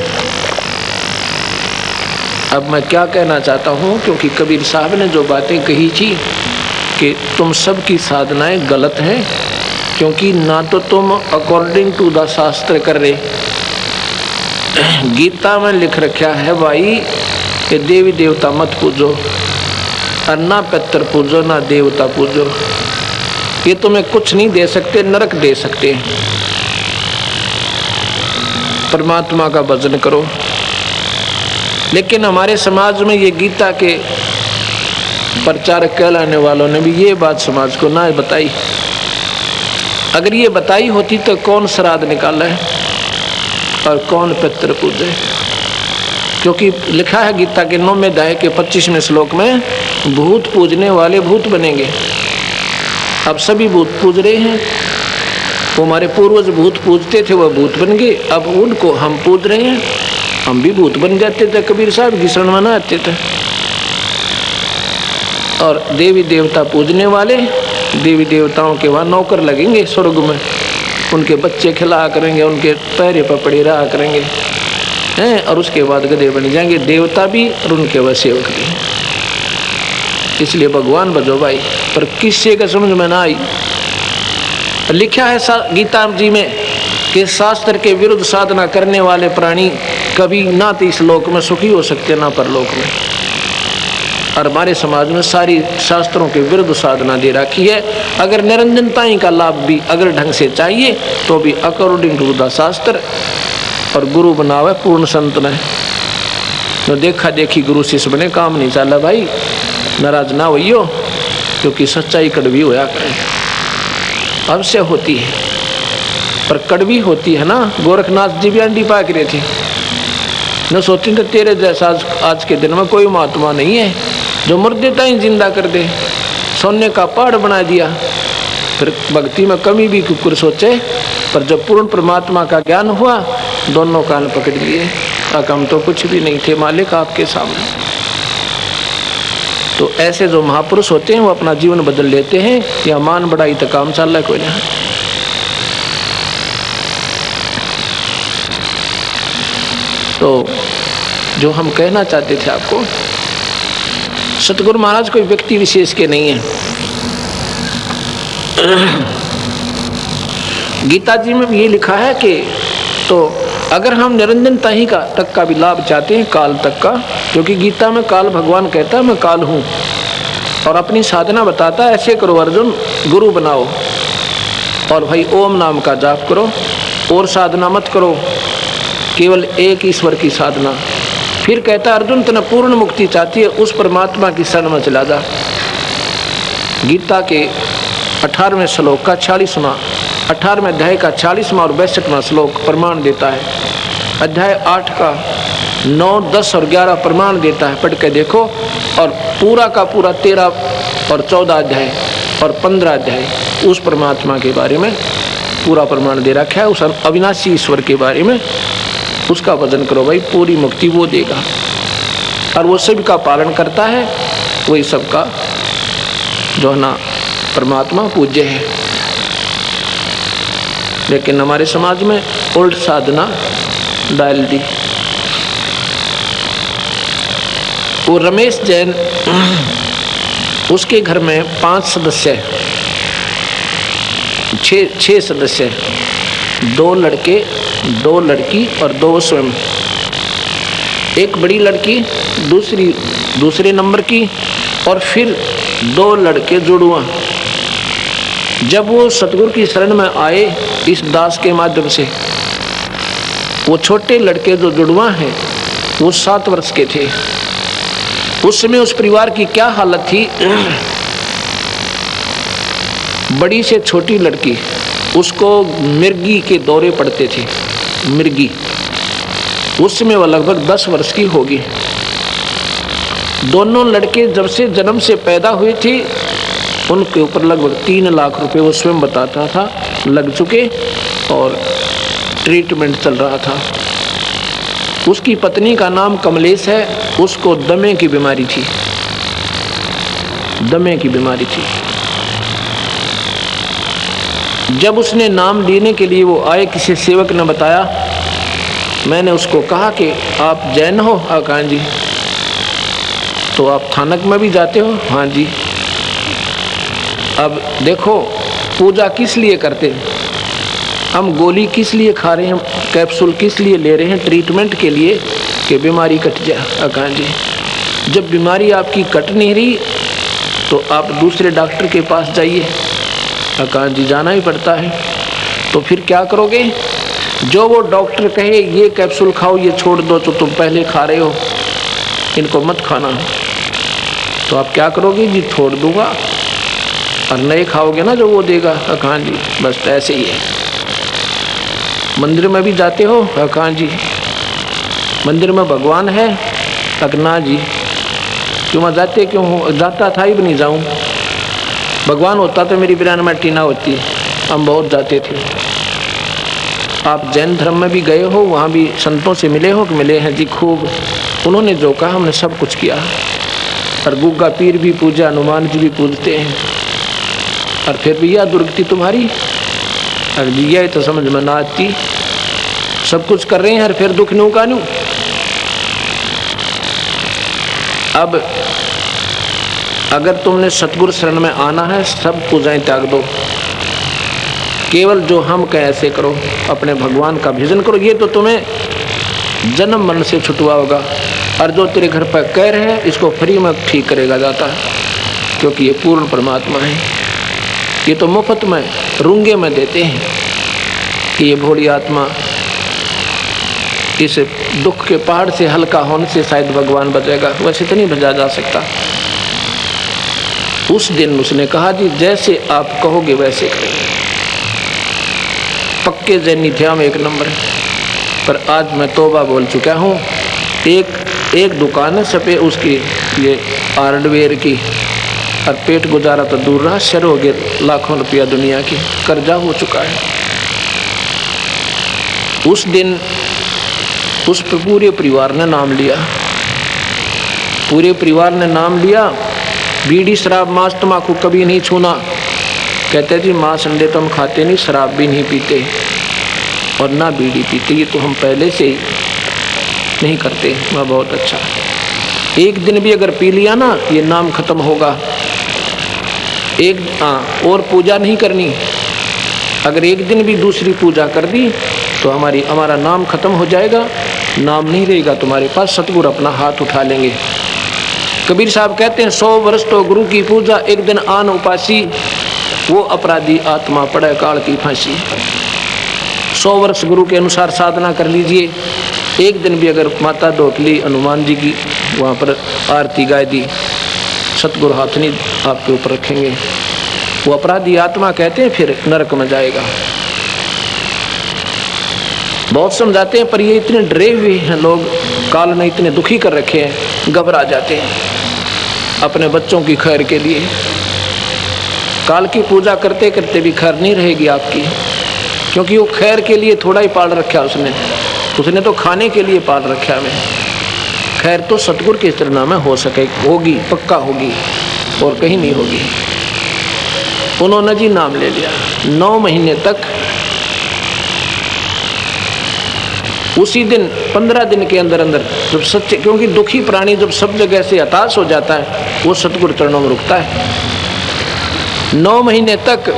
अब मैं क्या कहना चाहता हूँ, क्योंकि कबीर साहब ने जो बातें कही थी कि तुम सबकी साधनाएं गलत हैं, क्योंकि ना तो तुम अकॉर्डिंग टू द शास्त्र कर रहे। गीता में लिख रखा है भाई कि देवी देवता मत पूजो, और ना पितर पूजो ना देवता पूजो, ये तुम्हें कुछ नहीं दे सकते, नरक दे सकते। परमात्मा का भजन करो। लेकिन हमारे समाज में ये गीता के प्रचारक कहलाने वालों ने भी ये बात समाज को ना बताई। अगर ये बताई होती तो कौन श्राद्ध निकाला है और कौन पितर पूजे, क्योंकि लिखा है गीता के 9वें अध्याय के 25वें श्लोक में, भूत पूजने वाले भूत बनेंगे। अब सभी भूत पूज रहे हैं, वो हमारे पूर्वज भूत पूजते थे, वह भूत बन गए, अब उनको हम पूज रहे हैं, हम भी भूत बन जाते थे। कबीर साहब की शरण में आते थे। और देवी देवता पूजने वाले देवी देवताओं के वहाँ नौकर लगेंगे स्वर्ग में, उनके बच्चे खिला करेंगे, उनके पैरे पपड़े रहा करेंगे हैं, और उसके बाद गधे बन जाएंगे देवता भी और उनके वह सेवक भी। इसलिए भगवान भजो भाई, पर किसी का समझ में ना आई। लिखा है गीता जी में कि शास्त्र के विरुद्ध साधना करने वाले प्राणी कभी ना तो इस लोक में सुखी हो सकते ना परलोक में। और हमारे समाज में सारी शास्त्रों के विरुद्ध साधना दे रखी है। अगर निरंजनताई का लाभ भी अगर ढंग से चाहिए तो भी अकॉर्डिंग टू द शास्त्र, और गुरु बनावे पूर्ण संत ने। तो देखा देखी गुरु शिष्य बने, काम नहीं चला भाई, नाराज ना होइयो, क्योंकि सच्चाई कड़वी होया करे, अवश्य होती है, पर कड़वी होती है ना। गोरखनाथ जी भी अंडी पाक रहे थे, न सोचते थे तेरे जैसा आज के दिन में कोई महात्मा नहीं है जो मुर्दे ताई जिंदा कर दे, सोने का पहाड़ बना दिया। फिर भक्ति में कमी भी कुकुर सोचे, पर जब पूर्ण परमात्मा का ज्ञान हुआ, दोनों कान पकड़ लिए, हम तो कुछ भी नहीं थे मालिक आपके सामने। तो ऐसे जो महापुरुष होते हैं वो अपना जीवन बदल लेते हैं, या मान बढ़ाई तो काम चल रहा है कोई नहीं। तो जो हम कहना चाहते थे आपको, सतगुरु महाराज कोई व्यक्ति विशेष के नहीं है। गीता जी में भी ये लिखा है कि तो अगर हम निरंजनता ही का तक का भी लाभ चाहते हैं, काल तक का, क्योंकि गीता में काल भगवान कहता है मैं काल हूँ, और अपनी साधना बताता है ऐसे करो अर्जुन, गुरु बनाओ और भाई ओम नाम का जाप करो, और साधना मत करो, केवल एक ईश्वर की साधना। फिर कहता अर्जुन तने पूर्ण मुक्ति चाहती है, उस परमात्मा की शरण में चला जा। गीता के 18वें श्लोक का 40वां 18वें अध्याय का 40वां और 62वां श्लोक प्रमाण देता है। अध्याय 8 का 9, 10 और 11 प्रमाण देता है, पढ़ के देखो। और पूरा का पूरा 13 और 14 अध्याय और 15 अध्याय उस परमात्मा के बारे में पूरा प्रमाण दे रखा है, उस अविनाशी ईश्वर के बारे में। उसका भजन करो भाई, पूरी मुक्ति वो देगा, और वो सबका पालन करता है, वही सबका जो है ना परमात्मा पूज्य है। लेकिन हमारे समाज में उल्ट साधना डाल दी। वो रमेश जैन, उसके घर में 5 सदस्य, 6 सदस्य, 2 लड़के, 2 लड़की और 2 स्वयं। एक बड़ी लड़की, दूसरे नंबर की, और फिर 2 लड़के जुड़वा। जब वो सतगुरु की शरण में आए इस दास के माध्यम से, वो छोटे लड़के जो जुड़वा हैं वो 7 वर्ष के थे। उस समय उस परिवार की क्या हालत थी, बड़ी से छोटी लड़की, उसको मिर्गी के दौरे पड़ते थे। मिर्गी, उस समय वह लगभग 10 वर्ष की होगी। दोनों लड़के जब से जन्म से पैदा हुए थे, उनके ऊपर लगभग 3 लाख रुपए वो स्वयं बताता था लग चुके, और ट्रीटमेंट चल रहा था। उसकी पत्नी का नाम कमलेश है, उसको दमे की बीमारी थी, दमे की बीमारी थी। जब उसने नाम लेने के लिए वो आए, किसी सेवक ने बताया, मैंने उसको कहा कि आप जैन हो? कहा जी। तो आप थानक में भी जाते हो? हाँ जी। अब देखो, पूजा किस लिए करते हैं हम? गोली किस लिए खा रहे हैं, कैप्सूल किस लिए ले रहे हैं? ट्रीटमेंट के लिए कि बीमारी कट जाए। कहाँ जी, जब बीमारी आपकी कट नहीं रही तो आप दूसरे डॉक्टर के पास जाइए। कहाँ जी, जाना ही पड़ता है। तो फिर क्या करोगे? जो वो डॉक्टर कहे ये कैप्सूल खाओ, ये छोड़ दो, तो तुम पहले खा रहे हो, इनको मत खाना, तो आप क्या करोगे जी? छोड़ दूंगा और नए खाओगे ना जो वो देगा। कहाँ जी, बस ऐसे ही है। मंदिर में भी जाते हो? कहाँ जी। मंदिर में भगवान है? ना जी। क्यों मैं जाते क्यों हो? जाता था ही भी नहीं जाऊं। भगवान होता तो मेरी बिरान मट्टी ना होती, हम बहुत जाते थे। आप जैन धर्म में भी गए हो, वहाँ भी संतों से मिले हो कि मिले हैं जी? खूब। उन्होंने जो कहा हमने सब कुछ किया। और गुग्गा पीर भी पूजा, हनुमान जी भी पूजते हैं। और फिर भैया दुर्गति तुम्हारी, और भैया ये तो समझ में ना आती, सब कुछ कर रहे हैं और फिर दुख न्यू का न्यू। अब अगर तुमने सतगुरु शरण में आना है, सब पूजाएं त्याग दो, केवल जो हम कहें ऐसे करो, अपने भगवान का भजन करो। ये तो तुम्हें जन्म मरण से छुटवा होगा। और जो तेरे घर पर कह रहे हैं इसको फ्री में ठीक करेगा जाता है, क्योंकि ये पूर्ण परमात्मा है। ये तो मुफ्त में रूंगे में देते हैं कि ये भोली आत्मा इस दुख के पहाड़ से हल्का होने से शायद भगवान बचेगा, वैसे तो नहीं बचा जा सकता। उस दिन उसने कहा जी जैसे आप कहोगे वैसे करेंगे। पक्के जैनी थे हम, एक नंबर। पर आज मैं तौबा बोल चुका हूँ। एक दुकान है सफेद उसकी, ये हार्डवेयर की, और पेट गुजारा तो दूर रहा, शर हो गए लाखों रुपया दुनिया की, कर्जा हो चुका है। उस दिन उस पर पूरे परिवार ने नाम लिया, पूरे परिवार ने नाम लिया। बीड़ी शराब मांस तम्बाकू कभी नहीं छूना। कहते जी मांस अंडे तो हम खाते नहीं, शराब भी नहीं पीते और ना बीड़ी पीते, ये तो हम पहले से ही नहीं करते। वह बहुत अच्छा। एक दिन भी अगर पी लिया ना, ये नाम खत्म होगा। और पूजा नहीं करनी। अगर एक दिन भी दूसरी पूजा कर दी तो हमारा नाम खत्म हो जाएगा, नाम नहीं रहेगा तुम्हारे पास। सतगुरु अपना हाथ उठा लेंगे। कबीर साहब कहते हैं 100 वर्ष तो गुरु की पूजा, एक दिन आन उपासी, वो अपराधी आत्मा पड़े काल की फांसी। 100 वर्ष गुरु के अनुसार साधना कर लीजिए। एक दिन भी अगर माता ढोकली हनुमान जी की वहाँ पर आरती गाय दी, सतगुरु हाथ नहीं आपके ऊपर रखेंगे। वो अपराधी आत्मा कहते हैं फिर नरक में जाएगा। बहुत समझाते हैं, पर ये इतने डरे हुए हैं लोग, काल ने इतने दुखी कर रखे हैं, घबरा जाते हैं अपने बच्चों की खैर के लिए। काल की पूजा करते करते भी खैर नहीं रहेगी आपकी, क्योंकि वो खैर के लिए थोड़ा ही पाल रखा उसने तो खाने के लिए पाल रखा है। खैर तो सतगुरु के चरणों में हो सके, होगी, पक्का होगी, और कहीं नहीं होगी। उन्होंने जी नाम ले लिया। 9 महीने तक, उसी दिन 15 दिन के अंदर अंदर जब सच्चे, क्योंकि दुखी प्राणी जब सब जगह से हताश हो जाता है वो सतगुरु चरणों में रुकता है। 9 महीने तक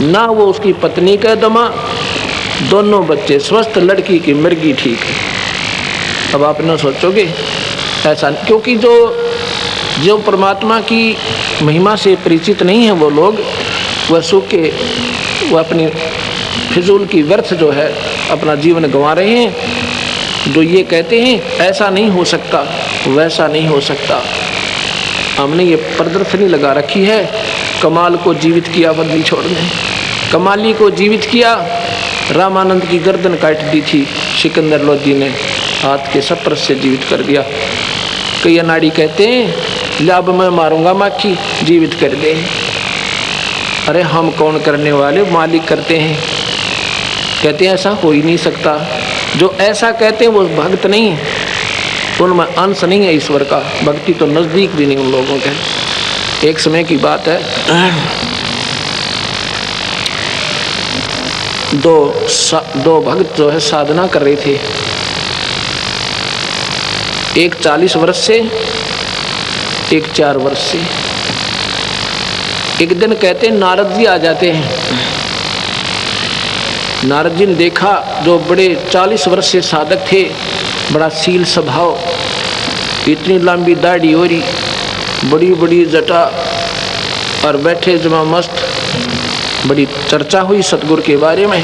ना वो उसकी पत्नी का दमा, दोनों बच्चे स्वस्थ, लड़की की मिर्गी ठीक है। अब आप न सोचोगे ऐसा, क्योंकि जो परमात्मा की महिमा से परिचित नहीं है वो लोग, वह सूखे, वह अपनी फिजूल की व्यर्थ जो है अपना जीवन गंवा रहे हैं। जो ये कहते हैं ऐसा नहीं हो सकता, वैसा नहीं हो सकता, हमने ये प्रदर्शनी लगा रखी है। कमाल को जीवित किया बंदी छोड़ने, कमाली को जीवित किया। रामानंद की गर्दन काट दी थी, सिकंदर लोधी ने हाथ के सपर से जीवित कर दिया। कई अनाड़ी कहते हैं लाभ मैं मारूंगा माखी, जीवित कर दे। अरे हम कौन करने वाले, मालिक करते हैं। कहते हैं ऐसा हो ही नहीं सकता। जो ऐसा कहते हैं वो भक्त नहीं है, उनमें अंश नहीं है ईश्वर का। भक्ति तो नजदीक भी नहीं उन लोगों के। एक समय की बात है, दो भक्त जो है साधना कर रहे थे। एक 40 वर्ष से, एक 4 वर्ष से। एक दिन कहते हैं नारद जी आ जाते हैं। नारद जी ने देखा जो बड़े 40 वर्ष से साधक थे, बड़ा शील स्वभाव, इतनी लंबी दाढ़ी हो रही, बड़ी बड़ी जटा, और बैठे जमा मस्त। बड़ी चर्चा हुई सतगुरु के बारे में,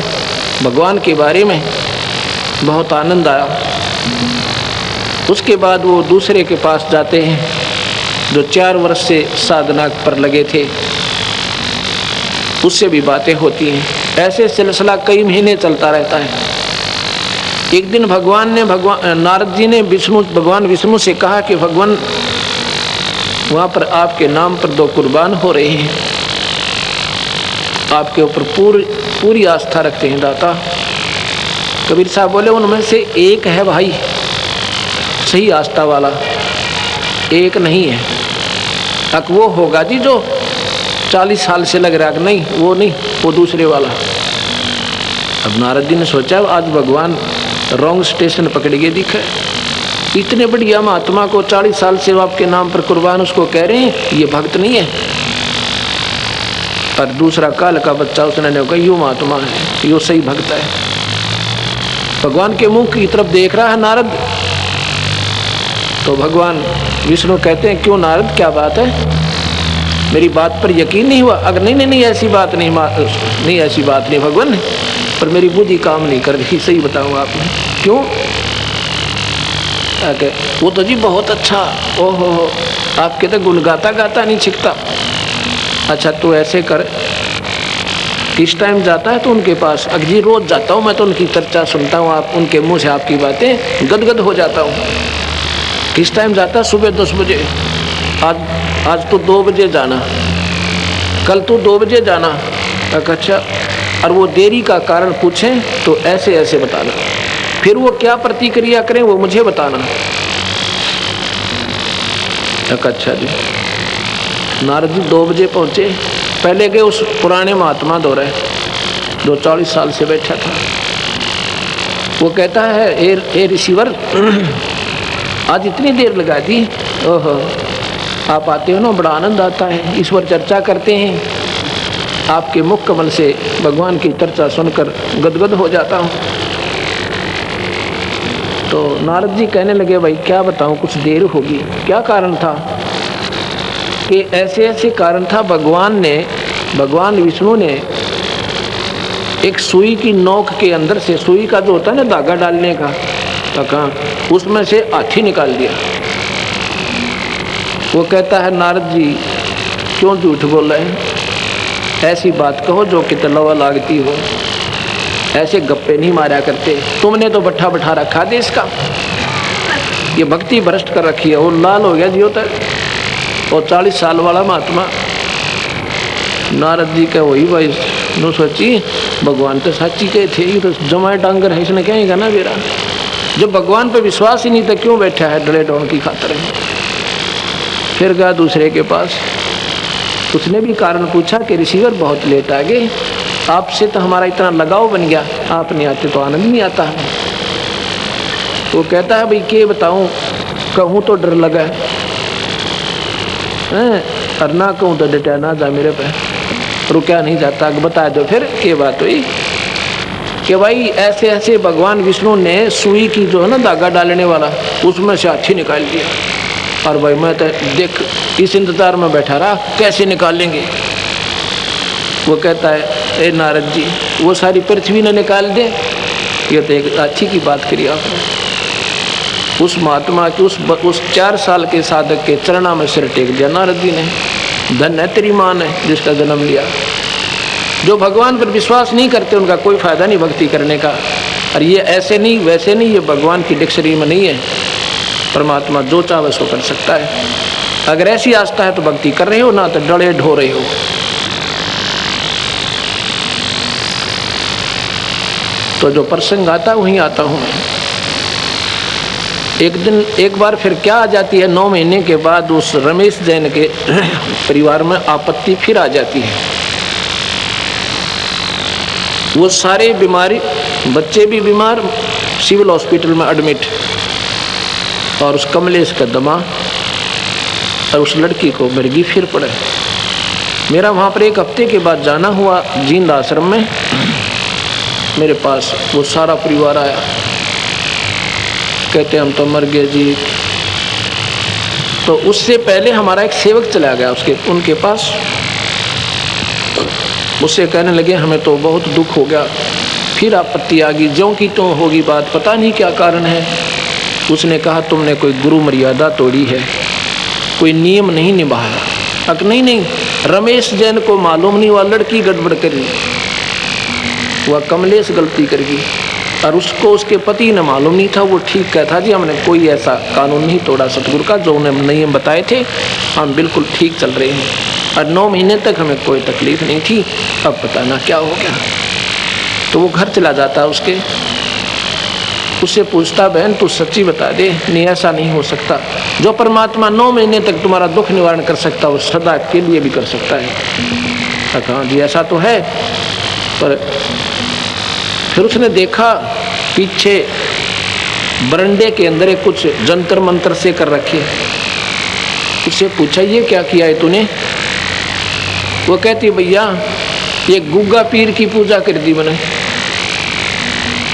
भगवान के बारे में, बहुत आनंद आया। उसके बाद वो दूसरे के पास जाते हैं जो 4 वर्ष से साधना पर लगे थे, उससे भी बातें होती हैं। ऐसे सिलसिला कई महीने चलता रहता है। एक दिन नारद जी ने भगवान विष्णु से कहा कि भगवान वहाँ पर आपके नाम पर 2 कुर्बान हो रहे हैं, आपके ऊपर पूरी आस्था रखते हैं दाता। कबीर साहब बोले उनमें से एक है भाई सही आस्था वाला, एक नहीं है। तक वो होगा जी जो 40 साल से लग रहा है, नहीं वो नहीं, वो दूसरे वाला। अब नारद जी ने सोचा आज भगवान रॉन्ग स्टेशन पकड़ के दिखे, इतने बढ़िया महात्मा को 40 साल से आपके नाम पर कुर्बान उसको कह रहे हैं, ये भक्त नहीं है। और दूसरा काल का बच्चा उसने कहा यो महात्मा है, यो सही भक्त है। भगवान के मुंह की तरफ देख रहा है नारद। तो भगवान विष्णु कहते हैं क्यों नारद, क्या बात है, मेरी बात पर यकीन नहीं हुआ? अगर नहीं ऐसी बात नहीं ऐसी बात नहीं भगवान, पर मेरी बुद्धि काम नहीं कर रही, सही बताऊँ आपने। क्यों? वो तो जी बहुत अच्छा, ओहो आपके तो गुण गाता नहीं छिकता। अच्छा तो ऐसे कर, किस टाइम जाता है तो उनके पास? अगर जी रोज जाता हूँ मैं, तो उनकी चर्चा सुनता हूँ, आप उनके मुंह से आपकी बातें गदगद हो जाता हूँ। किस टाइम जाता है? सुबह 10 बजे। आज तो 2 बजे जाना, कल तो 2 बजे जाना। अच्छा, और वो देरी का कारण पूछें तो ऐसे ऐसे बताना, फिर वो क्या प्रतिक्रिया करें वो मुझे बताना। अच्छा जी। नारद जी 2 बजे पहुंचे। पहले गए उस पुराने महात्मा दौरे जो 40 साल से बैठा था। वो कहता है ए रिसीवर, आज इतनी देर लगा दी? ओहो, आप आते हो ना, बड़ा आनंद आता है, ईश्वर चर्चा करते हैं, आपके मुख कमल से भगवान की चर्चा सुनकर गदगद हो जाता हूँ। तो नारद जी कहने लगे भाई क्या बताऊँ, कुछ देर होगी। क्या कारण था? कि ऐसे ऐसे कारण था, भगवान विष्णु ने एक सुई की नोक के अंदर से, सुई का जो होता है ना धागा डालने का, उसमें से हाथी निकाल दिया। वो कहता है नारद जी क्यों झूठ बोल रहे हैं, ऐसी बात कहो जो कि तलवा लागती हो, ऐसे गप्पे नहीं मारा करते, तुमने तो बैठा रखा देश का, ये भक्ति भ्रष्ट कर रखी है। वो लाल हो गया जियो तक, और 40 साल वाला महात्मा। नारद जी का वही भाई नो सोची भगवान तो साची के थे, ये तो जमाए डांगर है, इसने कहेगा ना मेरा, जब भगवान पे विश्वास ही नहीं था क्यों बैठा है डले डोन की खातर। फिर गया दूसरे के पास, उसने भी कारण पूछा कि रिसीवर बहुत लेट आ गए, आपसे तो हमारा इतना लगाव बन गया, आप नहीं आते तो आनंद नहीं आता। वो कहता है भाई क्या बताऊं, कहूँ तो डर लगा है, और ना कहूँ तो डटा ना जा मेरे पे, रुका नहीं जाता। बता दो फिर क्या बात हुई? कि भाई ऐसे ऐसे भगवान विष्णु ने सुई की जो है ना धागा डालने वाला, उसमें से हाथी निकाल दिया। और भाई मैं तो देख इस इंतजार में बैठा रहा, कैसे निकालेंगे। वो कहता है ए नारद जी, वो सारी पृथ्वी ने निकाल दे, ये तो एक अच्छी की बात करी आपने। उस महात्मा की उस 4 साल के साधक के चरणा में सिर टेक दिया नारद जी ने। धन है तेरी माँ ने जिसका जन्म लिया। जो भगवान पर विश्वास नहीं करते उनका कोई फायदा नहीं भक्ति करने का। और ये ऐसे नहीं वैसे नहीं, ये भगवान की डिक्शनरी में नहीं है। परमात्मा जो चाहे सो कर सकता है। अगर ऐसी आस्था है तो भक्ति कर रहे हो, ना तो डरे ढो रहे हो। तो जो प्रसंग आता है वहीं आता हूँ मैं। एक बार फिर क्या आ जाती है, 9 महीने के बाद उस रमेश जैन के परिवार में आपत्ति फिर आ जाती है। वो सारे बीमारी, बच्चे भी बीमार, सिविल हॉस्पिटल में एडमिट, और उस कमलेश का दमा और उस लड़की को मिर्गी फिर पड़े। मेरा वहाँ पर 1 हफ्ते के बाद जाना हुआ जींद आश्रम में। मेरे पास वो सारा परिवार आया, कहते हम तो मर गए जी। तो उससे पहले हमारा एक सेवक चला गया उनके पास। उससे कहने लगे हमें तो बहुत दुख हो गया। फिर आपत्ति आ गई, ज्यों की त्यों होगी बात, पता नहीं क्या कारण है। उसने कहा तुमने कोई गुरु मर्यादा तोड़ी है, कोई नियम नहीं निभाया। अक नहीं, रमेश जैन को मालूम नहीं, वह लड़की गड़बड़ करी, वह कमलेश गलती कर गई। और उसको उसके पति ने मालूम नहीं था। वो ठीक कहता जी हमने कोई ऐसा कानून नहीं तोड़ा सतगुरु का, जो उन्हें नियम बताए थे हम बिल्कुल ठीक चल रहे हैं। और 9 महीने तक हमें कोई तकलीफ नहीं थी। अब पता ना क्या हो गया। तो वो घर चला जाता उससे पूछता बहन तू सच्ची बता दे, नहीं ऐसा नहीं हो सकता। जो परमात्मा 9 महीने तक तुम्हारा दुख निवारण कर सकता वो सदा के लिए भी कर सकता है। कहा जी ऐसा तो है। पर फिर उसने देखा पीछे बरंडे के अंदर एक कुछ जंतर मंत्र से कर रखे। उससे पूछा ये क्या किया है तूने? वो कहती भैया ये गुग्गा पीर की पूजा कर दी मैंने।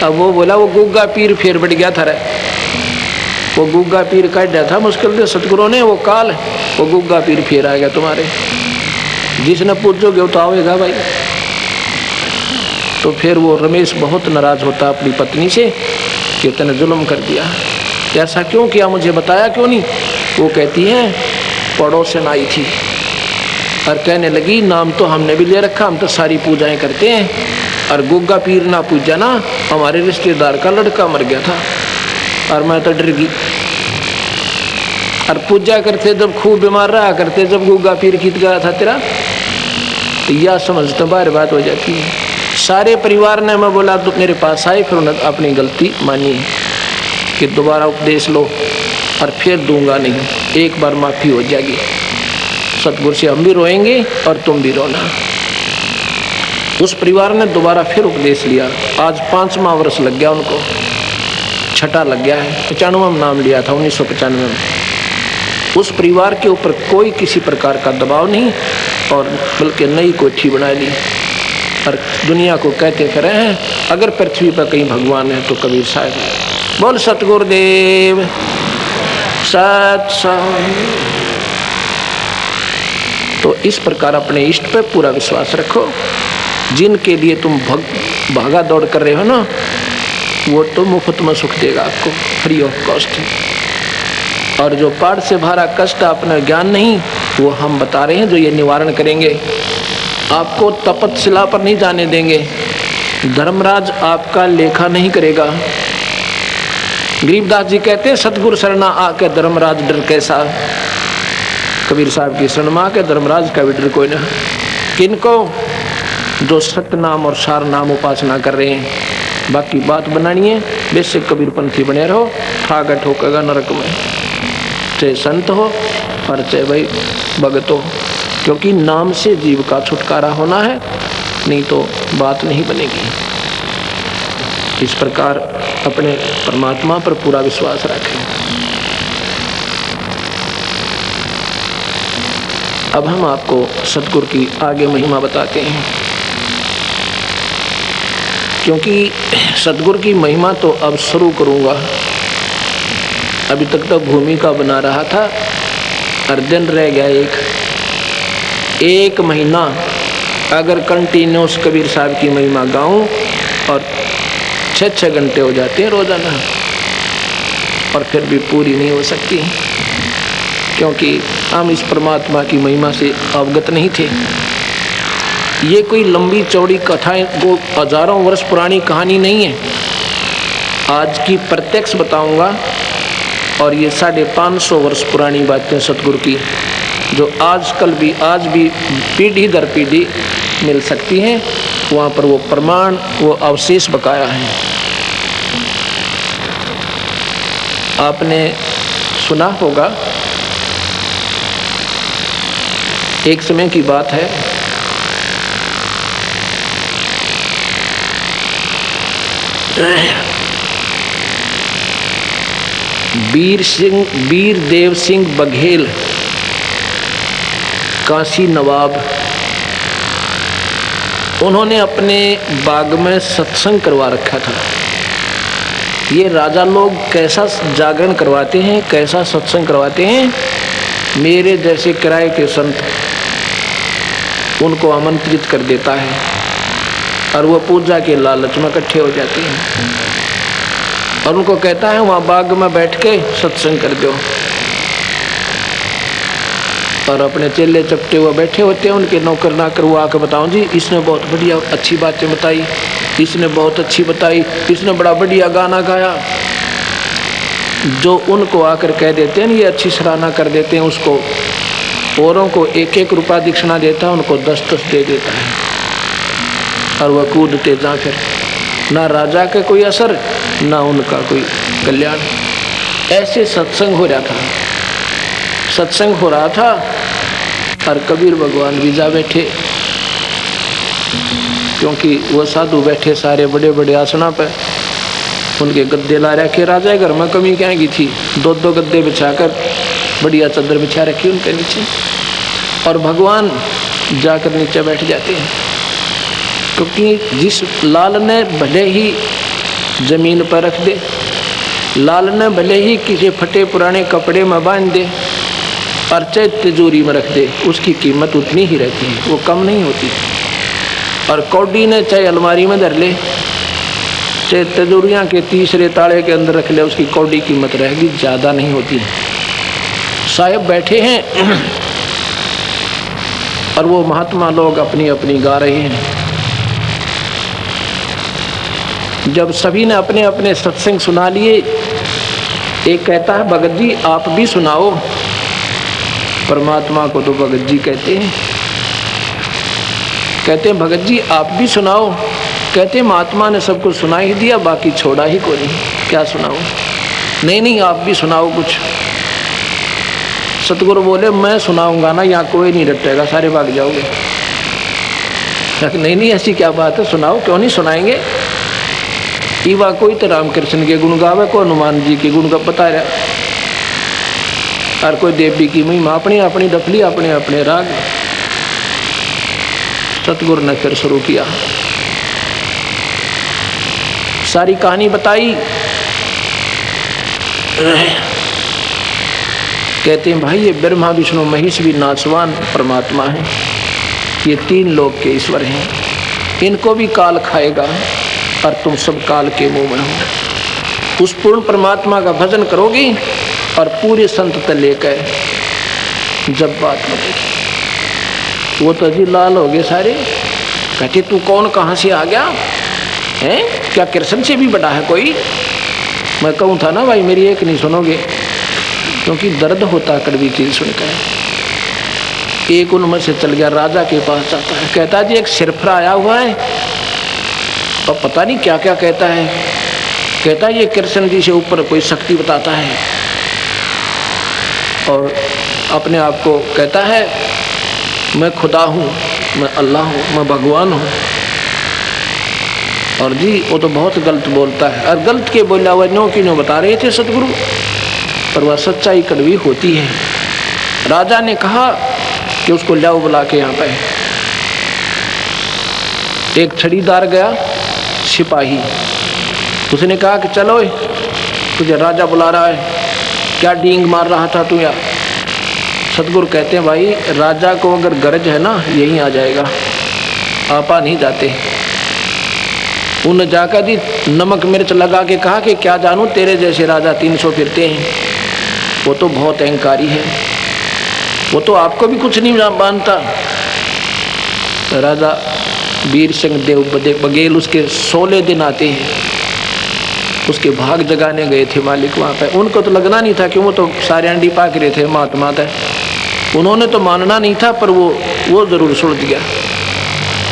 अब वो बोला वो गुग्गा पीर फिर बढ़ गया था रे। वो गुग्गा पीर काट दिया था मुश्किल से सतगुरु ने, वो काल वो गुग्गा पीर फिर आ गया तुम्हारे। जिसने पूछोगे वो तो आएगा भाई। तो फिर वो रमेश बहुत नाराज होता अपनी पत्नी से कि उसने जुल्म कर दिया। ऐसा क्यों किया, मुझे बताया क्यों नहीं? वो कहती है पड़ोसन आई थी और कहने लगी नाम तो हमने भी ले रखा, हम तो सारी पूजाएं करते हैं, और गुग्गा पीर ना पूजा ना, हमारे रिश्तेदार का लड़का मर गया था और मैं तो डर गई। और पूजा करते जब खूब बीमार रहा करते, जब गुग्गा पीर गीत गया था तेरा, तो यह समझते बार बात हो जाती है। सारे परिवार ने, मैं बोला तो मेरे पास आए, फिर उन्होंने अपनी गलती मानी कि दोबारा उपदेश लो और फिर दूंगा नहीं, एक बार माफ़ी हो जाएगी। सतगुरु से हम भी रोएंगे और तुम भी रोना। उस परिवार ने दोबारा फिर उपदेश लिया। आज 5वां वर्ष लग गया उनको, 6ठा लग गया है। 95 में नाम लिया था 1995 में। उस परिवार के ऊपर कोई किसी प्रकार का दबाव नहीं, और बल्कि नई कोठी बना ली और दुनिया को कहते फिर हैं अगर पृथ्वी पर कहीं भगवान है तो कबीर साहब है। बोल सतगुरुदेव सत्संग। तो इस प्रकार अपने इष्ट पे पूरा विश्वास रखो। जिनके लिए तुम भागा दौड़ कर रहे हो ना, वो तो मुफ्त में सुख देगा आपको, फ्री ऑफ कॉस्ट। और जो पाठ से भरा कष्ट अपना ज्ञान नहीं, वो हम बता रहे हैं जो ये निवारण करेंगे। आपको तपस्या पर नहीं जाने देंगे। धर्मराज आपका लेखा नहीं करेगा। गरीबदास जी कहते हैं सतगुरु शरणा आके धर्मराज डर कैसा। कबीर साहब की शरण में आके धर्मराज का भी डर कोई ना। किनको? जो सत्य नाम और सार नाम उपासना कर रहे हैं। बाकी बात बनानी है, बेशक कबीरपंथी बने रहो, ठागा ठोकेगा नरक में, चाहे संत हो और चाहे भाई भगत हो, क्योंकि नाम से जीव का छुटकारा होना है, नहीं तो बात नहीं बनेगी। इस प्रकार अपने परमात्मा पर पूरा विश्वास रखें। अब हम आपको सतगुरु की आगे महिमा बताते हैं, क्योंकि सतगुरु की महिमा तो अब शुरू करूंगा। अभी तक तो भूमिका बना रहा था और दिन रह गया एक महीना अगर कंटिन्यूस कबीर साहब की महिमा गाऊं और 6-6 घंटे हो जाते हैं रोजाना, और फिर भी पूरी नहीं हो सकती, क्योंकि हम इस परमात्मा की महिमा से अवगत नहीं थे। ये कोई लंबी चौड़ी कथाएं, वो हजारों वर्ष पुरानी कहानी नहीं है। आज की प्रत्यक्ष बताऊंगा, और ये 550 वर्ष पुरानी बातें सतगुरु की, जो आज भी पीढ़ी दर पीढ़ी मिल सकती हैं। वहाँ पर वो प्रमाण, वो अवशेष बकाया है। आपने सुना होगा, एक समय की बात है, वीर देव सिंह बघेल काशी नवाब, उन्होंने अपने बाग में सत्संग करवा रखा था। ये राजा लोग कैसा जागरण करवाते हैं, कैसा सत्संग करवाते हैं। मेरे जैसे किराए के संत उनको आमंत्रित कर देता है और वो पूजा के लालच में इकट्ठे हो जाते हैं और उनको कहता है वहाँ बाग में बैठ के सत्संग कर दो। और अपने चेले चपटे हुए बैठे होते हैं, उनके नौकर नाकर वो आकर बताओ जी इसने बहुत बढ़िया अच्छी बातें बताई, इसने बहुत अच्छी बताई, इसने बड़ा बढ़िया गाना गाया। जो उनको आकर कह देते हैं ये अच्छी सराहना कर देते हैं, उसको औरों को 1-1 रुपया दक्षिणा देता है, उनको 10-10 दे देता है और वह कूदते जा। फिर ना राजा का कोई असर ना उनका कोई कल्याण। ऐसे सत्संग हो रहा था, सत्संग हो रहा था और कबीर भगवान भी जा बैठे, क्योंकि वो साधु बैठे सारे बड़े बड़े आसना पे, उनके गद्दे ला रखे। राजा घर में कमी क्या की थी, 2-2 गद्दे बिछाकर बढ़िया चादर बिछा रखी उनके नीचे, और भगवान जाकर नीचे बैठ जाते हैं। क्योंकि जिस लाल ने भले ही जमीन पर रख दे, लाल ने भले ही किसी फटे पुराने कपड़े में बांध दे और चाहे तिजोरी में रख दे, उसकी कीमत उतनी ही रहती है, वो कम नहीं होती। और कौड़ी ने चाहे अलमारी में धर ले, चाहे तिजोरियाँ के तीसरे ताले के अंदर रख ले, उसकी कौड़ी कीमत रहेगी, ज़्यादा नहीं होती। साहब बैठे हैं और वो महात्मा लोग अपनी अपनी गा रहे हैं। जब सभी ने अपने अपने सत्संग सुना लिए, एक कहता है भगत जी आप भी सुनाओ। परमात्मा को तो भगत जी कहते हैं। कहते हैं भगत जी आप भी सुनाओ। कहते हैं महात्मा ने सबको सुना ही दिया, बाकी छोड़ा ही कोई नहीं, क्या सुनाओ। नहीं नहीं आप भी सुनाओ कुछ। सतगुरु बोले मैं सुनाऊंगा ना, यहाँ कोई नहीं रटेगा, सारे भाग जाओगे। नहीं नहीं ऐसी क्या बात है, सुनाओ। क्यों नहीं सुनाएंगे। ईवा कोई तो रामकृष्ण के गुण गावे, को हनुमान जी के गुण का बता रहा, और कोई देवी की महिमा, अपनी अपनी डफली अपने अपने राग। सतगुरु ने फिर शुरू किया, सारी कहानी बताई। कहते हैं भाई ये ब्रह्मा विष्णु महेश भी नाचवान परमात्मा है, ये 3 लोक के ईश्वर हैं, इनको भी काल खाएगा और तुम सब काल के मुंह में हो। उस पूर्ण परमात्मा का भजन करोगी और पूरे संत तक लेकर जब बात बनेगी। वो तो जी लाल हो गए सारे। कहते तू कौन कहाँ से आ गया है, क्या कृष्ण से भी बड़ा है कोई। मैं कहूँ था ना भाई मेरी एक नहीं सुनोगे, क्योंकि दर्द होता कड़वी चीज सुनकर। एक उनमें से चल गया, राजा के पास जाता है, कहता जी एक सिरफरा आया हुआ है और पता नहीं क्या क्या कहता है। कहता है ये कृष्ण जी से ऊपर कोई शक्ति बताता है और अपने आप को कहता है मैं खुदा हूँ, मैं अल्लाह हूँ, मैं भगवान हूँ। और जी वो तो बहुत गलत बोलता है, और गलत के बोला हुआ नो की नो बता रहे थे सतगुरु, पर वह सच्चाई कड़वी होती है। राजा ने कहा कि उसको लाओ बुला के यहाँ पे। एक छड़ीदार गया, सिपाही, उसने कहा कि चलो तुझे राजा बुला रहा है, क्या डींग मार रहा था तू यार। सतगुरु कहते हैं भाई राजा को अगर गरज है ना यहीं आ जाएगा, आपा नहीं जाते। उन्हें जाकर दी नमक मिर्च लगा के कहा कि क्या जानूं तेरे जैसे राजा 300 फिरते हैं, वो तो बहुत अहंकारी है, वो तो आपको भी कुछ नहीं मानता। राजा वीर सिंह देव बघेल उसके 16 दिन आते हैं, उसके भाग जगाने गए थे मालिक वहाँ पे। उनको तो लगना नहीं था कि वो तो सारे अंडी पाक रहे थे महात्मा थे, उन्होंने तो मानना नहीं था, पर वो जरूर सुन दिया।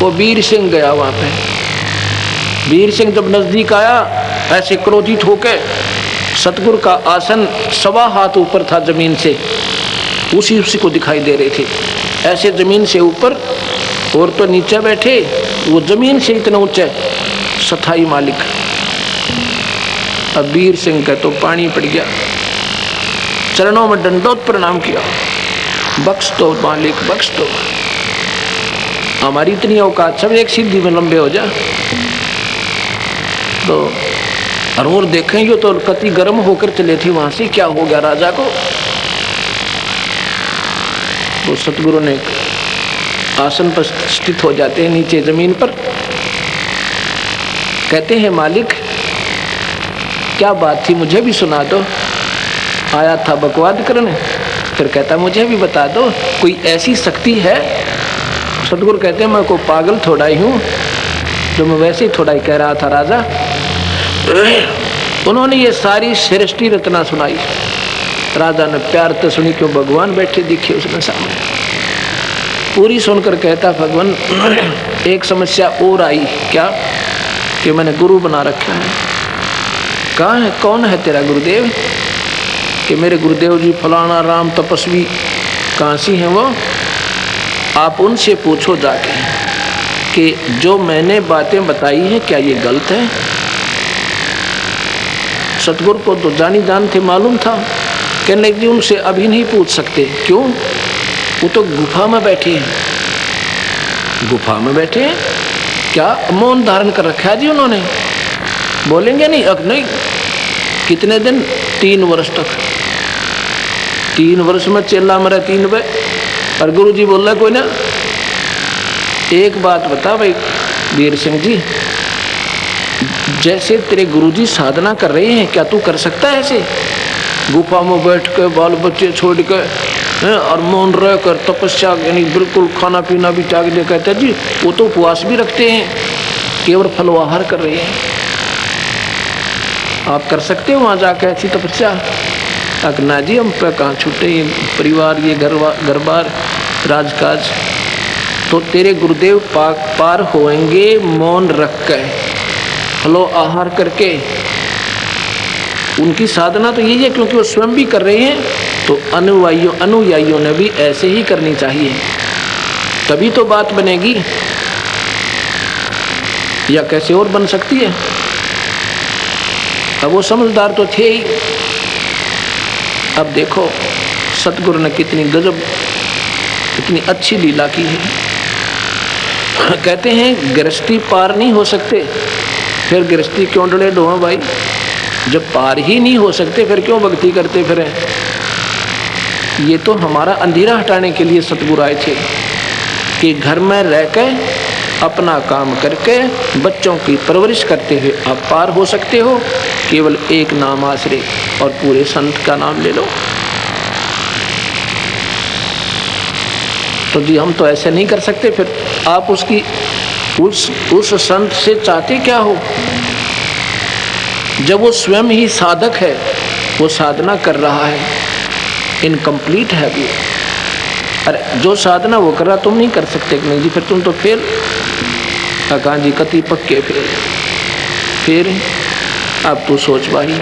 वो वीर सिंह गया वहाँ पे। वीर सिंह जब नजदीक आया ऐसे क्रोधित होकर, सतगुरु का आसन 1.25 हाथ ऊपर था जमीन से, उसी को दिखाई दे रहे थे ऐसे जमीन से ऊपर, और तो नीचे बैठे, वो जमीन से इतना ऊंचे सथाई मालिक। अब वीर सिंह का तो पानी पड़ गया, चरणों में दंडोत प्रणाम किया। बख्श दो मालिक, बख्श दो। हमारी इतनी औकात, सब एक सीधी में लंबे हो जा तो। और देखें यो तो कति गर्म होकर चले थे वहां से, क्या हो गया राजा को। वो सतगुरु ने आसन पर स्थित हो जाते हैं नीचे जमीन पर, कहते हैं मालिक क्या बात थी, मुझे भी सुना दो। आया था बकवाद करने, फिर कहता मुझे भी बता दो, कोई ऐसी शक्ति है। सतगुरु कहते हैं मैं को पागल थोड़ा ही हूँ, जो मैं वैसे ही थोड़ा ही कह रहा था राजा। उन्होंने ये सारी सृष्टि रचना सुनाई। राजा ने प्यार तो सुनी, क्यों भगवान बैठे दिखे उसने सामने। पूरी सुनकर कहता भगवान एक समस्या और आई, क्या कि मैंने गुरु बना रखा है। कहाँ है, कौन है तेरा गुरुदेव? कि मेरे गुरुदेव जी फलाना राम तपस्वी काशी हैं वो, आप उनसे पूछो जाके कि जो मैंने बातें बताई हैं क्या ये गलत है। सतगुरु को तो जानी जान थे, मालूम था। कहने लगे उनसे अभी नहीं पूछ सकते। क्यों? वो तो गुफा में बैठे हैं। गुफा में बैठे हैं, क्या मौन धारण कर रखा है जी उन्होंने, बोलेंगे नहीं। अब नहीं, कितने दिन? 3 वर्ष तक। 3 वर्ष में चेला मरा 3 बजे, और गुरु जी बोल रहा कोई ना। एक बात बता भाई वीर सिंह जी, जैसे तेरे गुरुजी साधना कर रहे हैं, क्या तू कर सकता है ऐसे? गुफा में बैठ के बाल बच्चे छोड़ के और मौन रह कर तपस्या, यानी बिल्कुल खाना पीना भी त्याग दे। कहते जी वो तो उपवास भी रखते हैं, केवल फलवाहार कर रहे हैं। आप कर सकते हो वहाँ जाकर ऐसी तपस्या? ना जी हम पे कहाँ छूटे, ये परिवार, ये घर बार, राजकाज। तो तेरे गुरुदेव पार होएंगे मौन रख कर, फलो आहार करके। उनकी साधना तो यही है, क्योंकि वो स्वयं भी कर रहे हैं, तो अनुयायियों ने भी ऐसे ही करनी चाहिए, तभी तो बात बनेगी। या कैसे और बन सकती है? अब वो समझदार तो थे ही। अब देखो सतगुरु ने कितनी गजब, कितनी अच्छी लीला की है। कहते हैं गृहस्थी पार नहीं हो सकते, फिर गृहस्थी क्यों डले डो भाई? जब पार ही नहीं हो सकते फिर क्यों भक्ति करते फिरें? ये तो हमारा अंधेरा हटाने के लिए सतगुरु आए थे कि घर में रहकर अपना काम करके बच्चों की परवरिश करते हुए आप पार हो सकते हो। केवल एक नाम आश्रय और पूरे संत का नाम ले लो। तो जी हम तो ऐसे नहीं कर सकते, फिर आप उसकी उस संत से चाहते क्या हो? जब वो स्वयं ही साधक है, वो साधना कर रहा है, इनकम्प्लीट है वो। अरे जो साधना वो कर रहा तुम नहीं कर सकते कि नहीं जी, फिर तुम तो फेल। कहा जी कति पक्के फेल। फिर अब तू सोच भाई,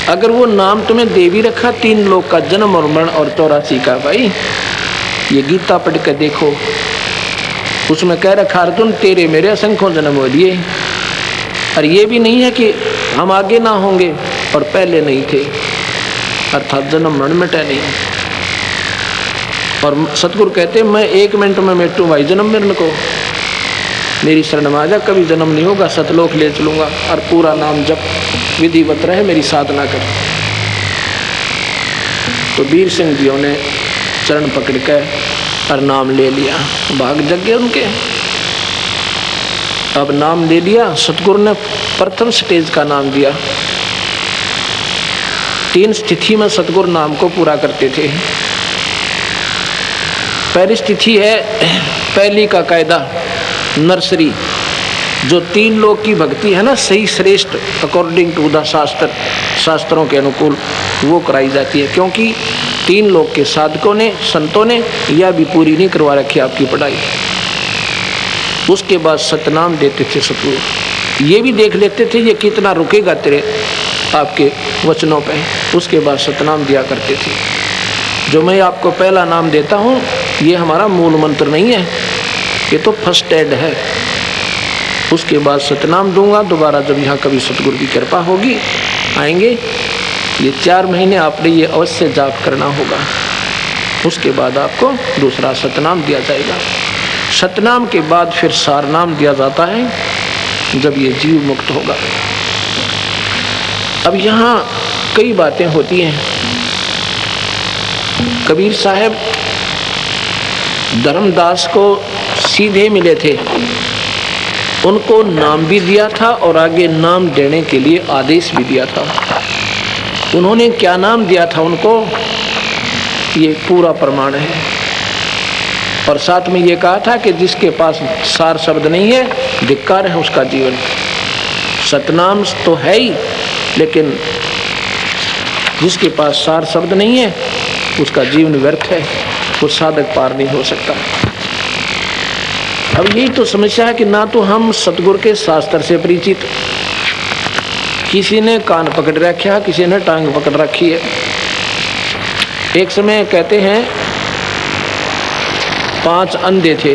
अगर वो नाम तुम्हें दे भी रखा 3 लोक का जन्म और मरण और 84 का, भाई ये गीता पढ़ कर देखो, उसमें कह रखा अर्जुन तेरे मेरे असंख्यों जन्म हो लिए। और ये भी नहीं है कि हम आगे ना होंगे और पहले नहीं थे, अर्थात जन्म मरण मिटा नहीं। और सतगुरु कहते मैं 1 मिनट में मिटूं भाई जन्म मरण को, मेरी शरण में आ जा, कभी जन्म नहीं होगा, सतलोक ले चलूंगा। और पूरा नाम जप विधिवत रहे, मेरी साधना कर। तो वीर सिंह जियों ने चरण पकड़ कर और नाम ले लिया, भाग जग गए उनके। अब नाम ले लिया, सतगुरु ने प्रथम स्टेज का नाम दिया। 3 स्थिति में सतगुरु नाम को पूरा करते थे। पहली स्थिति है पहली का कायदा नर्सरी, जो 3 लोक की भक्ति है ना, सही श्रेष्ठ अकॉर्डिंग टू द शास्त्रों के अनुकूल वो कराई जाती है। क्योंकि 3 लोक के साधकों ने, संतों ने यह भी पूरी नहीं करवा रखी आपकी पढ़ाई। उसके बाद सतनाम देते थे सतगुरु, ये भी देख लेते थे ये कितना रुकेगा तेरे आपके वचनों पे। उसके बाद सतनाम दिया करते थे। जो मैं आपको पहला नाम देता हूँ ये हमारा मूल मंत्र नहीं है, ये तो फर्स्ट एड है। उसके बाद सतनाम दूंगा। दोबारा जब यहाँ कभी सतगुरु की कृपा होगी आएंगे, ये 4 महीने आपने ये अवश्य जाप करना होगा। उसके बाद आपको दूसरा सतनाम दिया जाएगा। सतनाम के बाद फिर सारनाम दिया जाता है जब ये जीव मुक्त होगा। अब यहाँ कई बातें होती हैं। कबीर साहब धर्मदास को सीधे मिले थे, उनको नाम भी दिया था और आगे नाम देने के लिए आदेश भी दिया था। उन्होंने क्या नाम दिया था उनको, ये पूरा प्रमाण है। और साथ में ये कहा था कि जिसके पास सार शब्द नहीं है धिक्कार है उसका जीवन। सतनाम तो है ही, लेकिन जिसके पास सार शब्द नहीं है उसका जीवन व्यर्थ है, वो साधक पार नहीं हो सकता। अब यही तो समस्या है कि ना तो हम सतगुरु के शास्त्र से परिचित, किसी ने कान पकड़ रखा, किसी ने टांग पकड़ रखी है। एक समय कहते हैं 5 अंधे थे,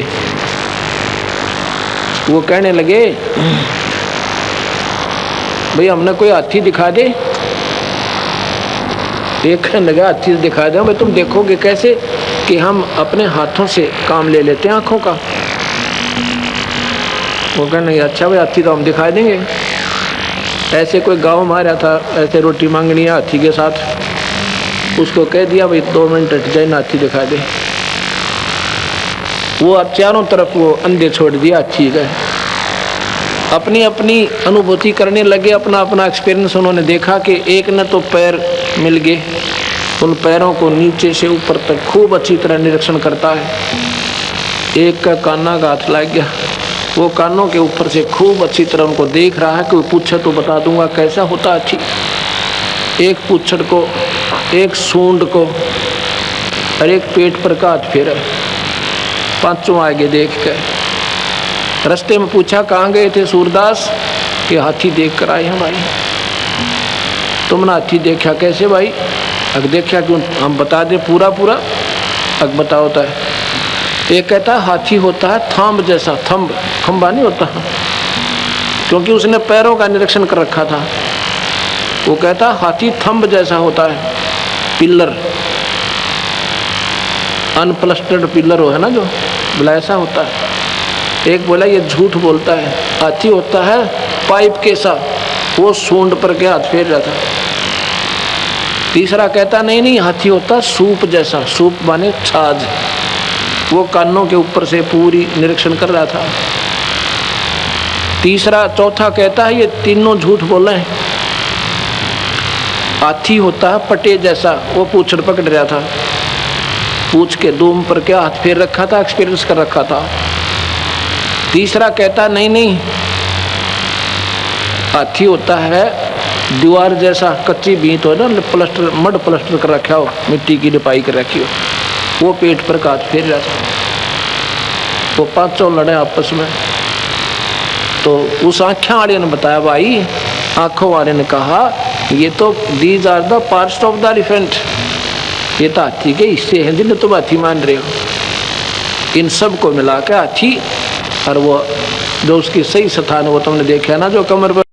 वो कहने लगे भाई हमने कोई हाथी दिखा दे। एक कहने लगा हाथी दिखा दे। भाई तुम देखोगे कैसे कि हम अपने हाथों से काम ले लेते हैं आँखों का। वो कहने लगे अच्छा भाई हाथी तो हम दिखा देंगे। ऐसे कोई गाँव में आ रहा था, ऐसे रोटी मांगनी है हाथी के साथ, उसको कह दिया भाई 2 मिनट हट जाए ना हाथी दिखा दे। वो चारों तरफ वो अंधे छोड़ दिया हाथी गए, अपनी अपनी अनुभूति करने लगे, अपना अपना एक्सपीरियंस उन्होंने देखा कि एक ने तो पैर मिल गए, उन पैरों को नीचे से ऊपर तक खूब अच्छी तरह निरीक्षण करता है। एक का काना का हाथ लग गया, वो कानों के ऊपर से खूब अच्छी तरह उनको देख रहा है कि वो पूछे तो बता दूंगा कैसा होता अच्छी। एक पूछड़ को, एक सूंड को और एक पेट पर का हाथ फेरा, पांचों आगे देख कर। रास्ते में पूछा कहाँ गए थे सूरदास, कि हाथी देख कर आए हैं भाई। तुमने हाथी देखा कैसे भाई? अगर देखा क्यों, हम बता दें पूरा पूरा। अगर बता होता है, एक कहता हाथी होता है थंब जैसा, थंब खंबा नहीं होता, क्योंकि उसने पैरों का निरीक्षण कर रखा था। वो कहता हाथी थंब जैसा होता है, पिलर अनप्लस्टर्ड पिलर हो है ना, जो बोला ऐसा होता है। एक बोला ये झूठ बोलता है, हाथी होता है पाइप के सा, वो सूंड पर के हाथ फेर रहा था। तीसरा कहता नहीं नहीं हाथी होता सूप जैसा, सूप माने छाछ, वो कानों के ऊपर से पूरी निरीक्षण कर रहा था। तीसरा चौथा कहता है ये तीनों झूठ बोल रहे हैं। हाथी होता है पटे जैसा, वो पूछड़ पकड़ रहा था, पूछ के दूम पर क्या हाथ फेर रखा था, एक्सपीरियंस कर रखा था। तीसरा कहता नहीं नहीं हाथी होता है दीवार जैसा, कच्ची भींत हो ना, प्लास्टर मड प्लास्टर कर रखा हो, मिट्टी की लिपाई कर रखी हो, वो पेट पर का हाथ फेर रहा था। वो पांचों लड़े आपस में। तो उस आँखें वाले ने बताया भाई, आंखों वाले ने कहा ये तो these are the parts of the elephant, ये तो हाथी के हिस्से हैं जिन्हें तुम हाथी मान रहे हो। इन सब को मिला के हाथी, और वो जो उसकी सही स्थान है वो तुमने देखा ना, जो कमर पर